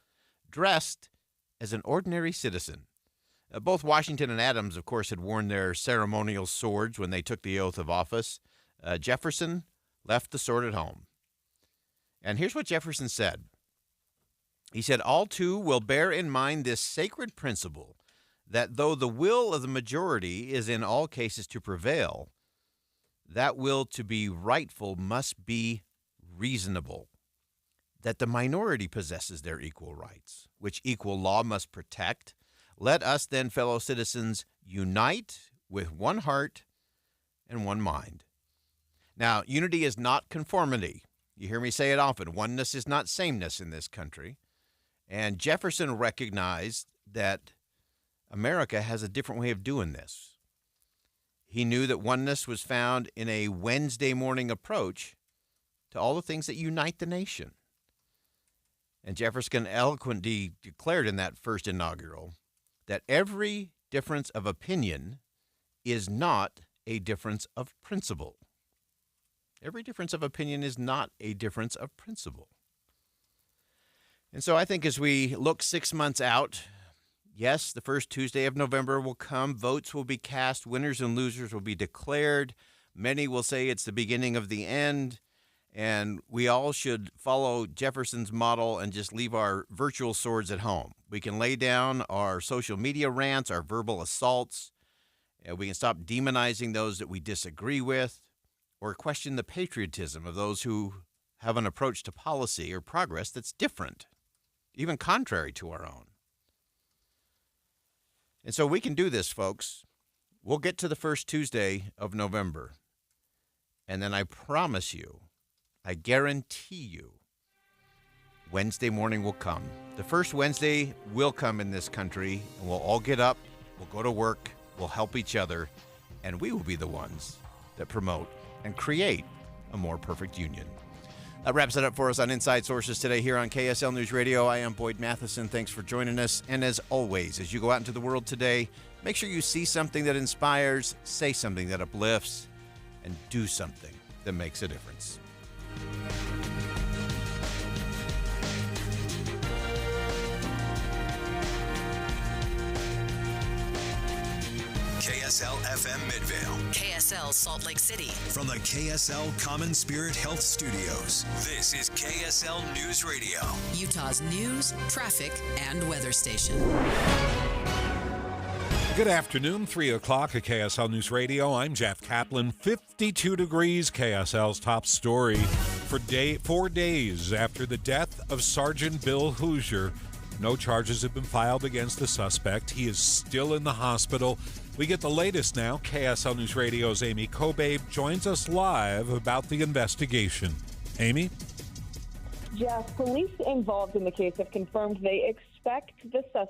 dressed as an ordinary citizen. Both Washington and Adams, of course, had worn their ceremonial swords when they took the oath of office. Jefferson left the sword at home. And here's what Jefferson said. He said, "All too will bear in mind this sacred principle, that though the will of the majority is in all cases to prevail, that will to be rightful must be reasonable, that the minority possesses their equal rights, which equal law must protect. Let us then, fellow citizens, unite with one heart and one mind." Now, unity is not conformity. You hear me say it often. Oneness is not sameness in this country. And Jefferson recognized that America has a different way of doing this. He knew that oneness was found in a Wednesday morning approach to all the things that unite the nation. And Jefferson eloquently declared in that first inaugural that every difference of opinion is not a difference of principle. Every difference of opinion is not a difference of principle. And so I think as we look 6 months out, yes, the first Tuesday of November will come. Votes will be cast. Winners and losers will be declared. Many will say it's the beginning of the end. And we all should follow Jefferson's model and just leave our virtual swords at home. We can lay down our social media rants, our verbal assaults. We can stop demonizing those that we disagree with, or question the patriotism of those who have an approach to policy or progress that's different, even contrary to our own. And so we can do this, folks. We'll get to the first Tuesday of November. And then I promise you, I guarantee you, Wednesday morning will come. The first Wednesday will come in this country, and we'll all get up, we'll go to work, we'll help each other, and we will be the ones that promote and create a more perfect union. That wraps it up for us on Inside Sources today here on KSL News Radio. I am Boyd Matheson. Thanks for joining us. And as always, as you go out into the world today, make sure you see something that inspires, say something that uplifts, and do something that makes a difference. FM Midvale. KSL Salt Lake City. From the KSL Common Spirit Health Studios, this is KSL News Radio. Utah's news, traffic, and weather station. Good afternoon, 3 o'clock at KSL News Radio. I'm Jeff Kaplan. 52 degrees, KSL's top story. For 4 days after the death of Sergeant Bill Hoosier, no charges have been filed against the suspect. He is still in the hospital. We get the latest now. KSL News Radio's Amy Kobabe joins us live about the investigation. Amy? Jeff, police involved in the case have confirmed they expect the suspect